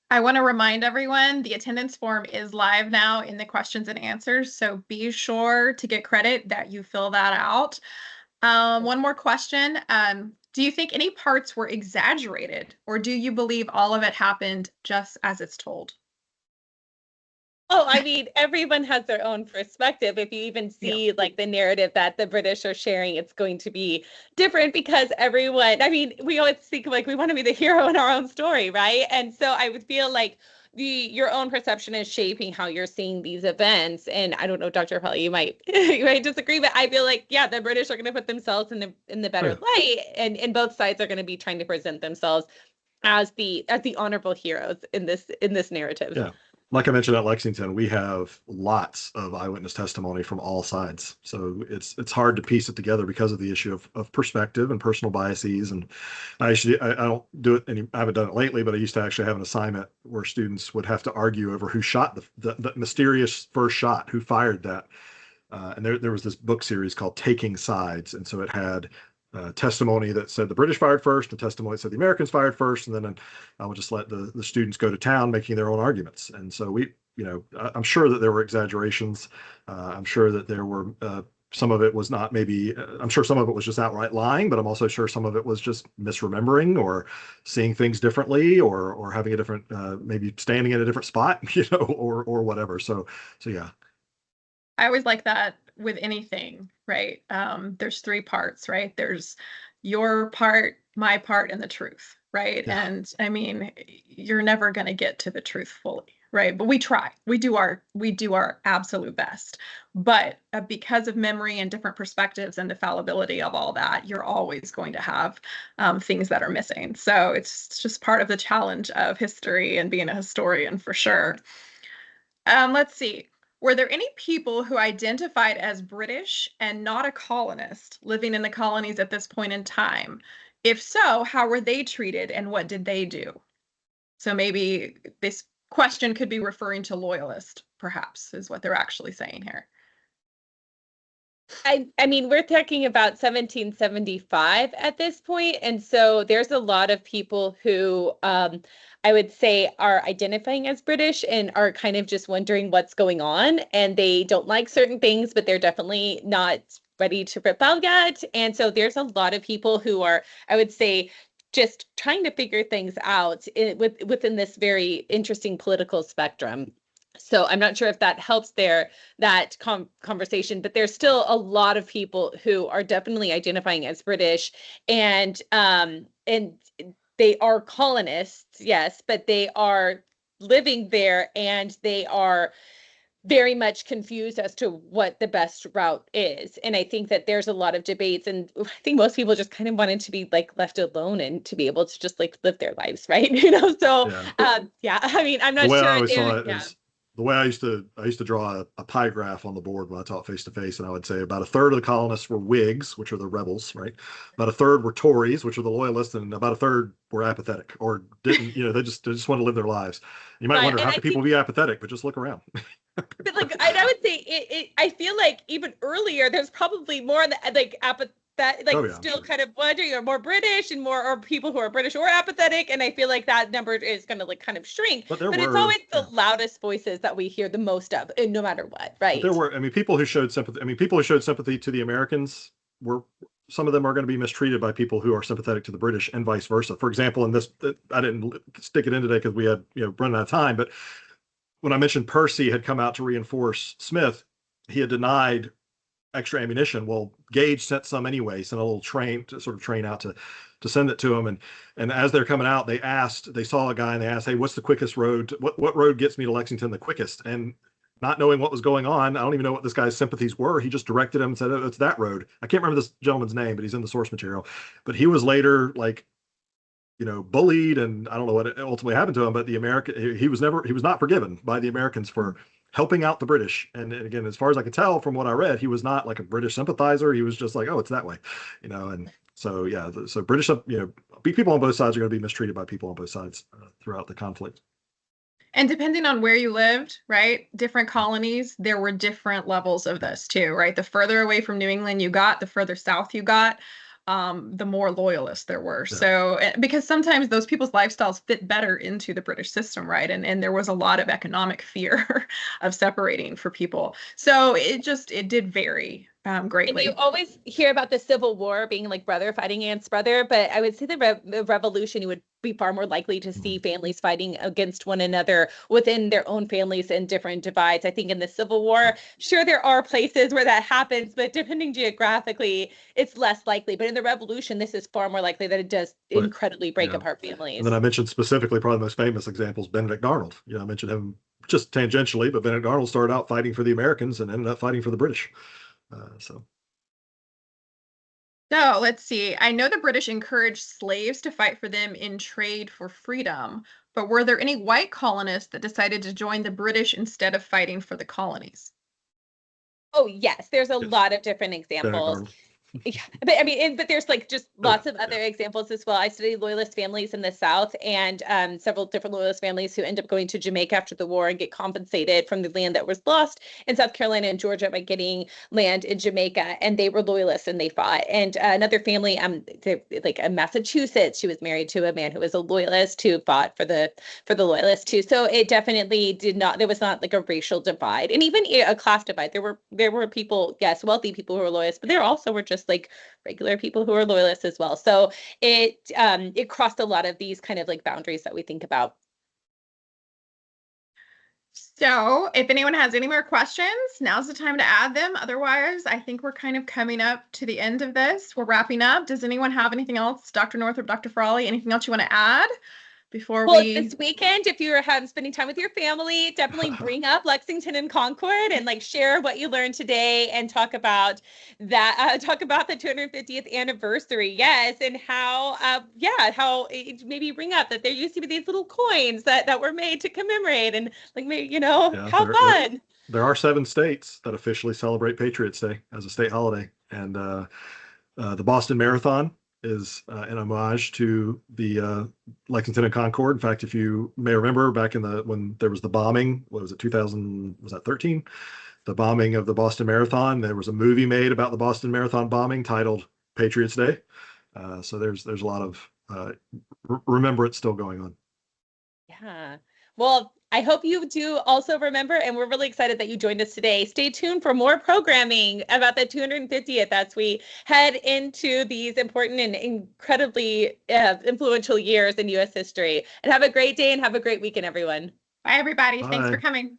I want to remind everyone the attendance form is live now in the questions and answers, so be sure to get credit that you fill that out. One more question. Do you think any parts were exaggerated, or do you believe all of it happened just as it's told? Oh, I mean, everyone has their own perspective. If you even see like the narrative that the British are sharing, it's going to be different because everyone, I mean, we always think like we want to be the hero in our own story, right? And so I would feel like your own perception is shaping how you're seeing these events. And I don't know, Dr. Pelly, you might disagree, but I feel like, yeah, the British are going to put themselves in the better light, and both sides are going to be trying to present themselves as the honorable heroes in this narrative. yeah, like I mentioned at Lexington, we have lots of eyewitness testimony from all sides. So it's hard to piece it together because of the issue of perspective and personal biases. And I don't do it I haven't done it lately, but I used to actually have an assignment where students would have to argue over who shot the mysterious first shot, who fired that. And there was this book series called Taking Sides. And so it had testimony that said the British fired first, and testimony that said the Americans fired first, and then I would just let the students go to town making their own arguments. And so I'm sure that there were exaggerations. I'm sure that there were some of it was not maybe. I'm sure some of it was just outright lying, but I'm also sure some of it was just misremembering or seeing things differently, or having a different maybe standing in a different spot, or whatever. So yeah. I always like that with anything, right? There's three parts, right? There's your part, my part, and the truth, right? Yeah. And I mean, you're never going to get to the truth fully, right? But we try. We do our absolute best. But because of memory and different perspectives and the fallibility of all that, you're always going to have things that are missing. So it's just part of the challenge of history and being a historian for sure. Let's see. Were there any people who identified as British and not a colonist living in the colonies at this point in time? If so, how were they treated and what did they do? So maybe this question could be referring to loyalist, perhaps, is what they're actually saying here. I mean, we're talking about 1775 at this point, and so there's a lot of people who I would say are identifying as British and are kind of just wondering what's going on, and they don't like certain things, but they're definitely not ready to rebel yet. And so there's a lot of people who are, I would say, just trying to figure things out within this very interesting political spectrum. So I'm not sure if that helps that conversation, but there's still a lot of people who are definitely identifying as British, and they are colonists, yes, but they are living there, and they are very much confused as to what the best route is. And I think that there's a lot of debates, and I think most people just kind of wanted to be like left alone and to be able to just like live their lives, right? So yeah, I mean, I'm not The way sure. I always saw it is the way I used to draw a pie graph on the board when I taught face to face, and I would say about a third of the colonists were Whigs, which are the rebels, right? About a third were Tories, which are the loyalists, and about a third were apathetic or didn't, they just want to live their lives. You might wonder how can people be apathetic, but just look around. But like I would say I feel like even earlier there's probably more like still kind of wondering, or more British and more or people who are British or apathetic, and I feel like that number is going to like kind of shrink. But it's always the loudest voices that we hear the most of, no matter what, right? But there were, people who showed sympathy. People who showed sympathy to the Americans some of them are going to be mistreated by people who are sympathetic to the British, and vice versa. For example, in this, I didn't stick it in today because we had running out of time, but when I mentioned Percy had come out to reinforce Smith, he had denied extra ammunition. Well, Gage sent some anyway, sent a little train out to send it to him. And as they're coming out, they saw a guy and they asked, hey, what's the quickest road? What road gets me to Lexington the quickest? And not knowing what was going on, I don't even know what this guy's sympathies were. He just directed him and said, oh, it's that road. I can't remember this gentleman's name, but he's in the source material. But he was later bullied, and I don't know what ultimately happened to him, but he was not forgiven by the Americans for helping out the British. And again, as far as I could tell from what I read, he was not like a British sympathizer. He was just like, oh, it's that way, and so, yeah, so British, people on both sides are going to be mistreated by people on both sides throughout the conflict. And depending on where you lived, right, different colonies, there were different levels of this too, right? The further away from New England you got, the further south you got, the more loyalists there were. Yeah. So, because sometimes those people's lifestyles fit better into the British system, right? And there was a lot of economic fear of separating for people. So it did vary greatly. And you always hear about the Civil War being like brother fighting against brother, but I would say the revolution, you would be far more likely to see families fighting against one another within their own families and different divides. I think in the Civil War, sure, there are places where that happens, but depending geographically, it's less likely. But in the revolution, this is far more likely that it does incredibly break apart families. And then I mentioned specifically, probably the most famous example is Benedict Arnold. I mentioned him just tangentially, but Benedict Arnold started out fighting for the Americans and ended up fighting for the British. So let's see. I know the British encouraged slaves to fight for them in trade for freedom, but were there any white colonists that decided to join the British instead of fighting for the colonies? Oh, yes. There's a lot of different examples. Yeah, but I mean, but there's like just lots of other examples as well. I studied loyalist families in the South, and several different loyalist families who end up going to Jamaica after the war and get compensated from the land that was lost in South Carolina and Georgia by getting land in Jamaica, and they were loyalists and they fought. And another family, like in Massachusetts, she was married to a man who was a loyalist who fought for the loyalists too. So it definitely there was not like a racial divide, and even a class divide. There were people, yes, wealthy people who were loyalists, but there also were just like regular people who are loyalists as well. So it crossed a lot of these kind of like boundaries that we think about. So if anyone has any more questions, now's the time to add them. Otherwise, I think we're kind of coming up to the end of this. We're wrapping up. Does anyone have anything else? Dr. Northrup, Dr. Frawley, anything else you want to add? This weekend, if you're spending time with your family, definitely bring up Lexington and Concord and like share what you learned today and talk about that. Talk about the 250th anniversary, yes, and how maybe bring up that there used to be these little coins that were made to commemorate and like maybe how fun. There are 7 states that officially celebrate Patriots Day as a state holiday, and the Boston Marathon is an homage to the Lexington and Concord. In fact, if you may remember back when there was the bombing, what was it, 2013? The bombing of the Boston Marathon. There was a movie made about the Boston Marathon bombing titled Patriots Day. So there's a lot of remembrance still going on. Yeah. Well, I hope you do also remember, and we're really excited that you joined us today. Stay tuned for more programming about the 250th as we head into these important and incredibly influential years in U.S. history. And have a great day and have a great weekend, everyone. Bye, everybody. Bye. Thanks for coming.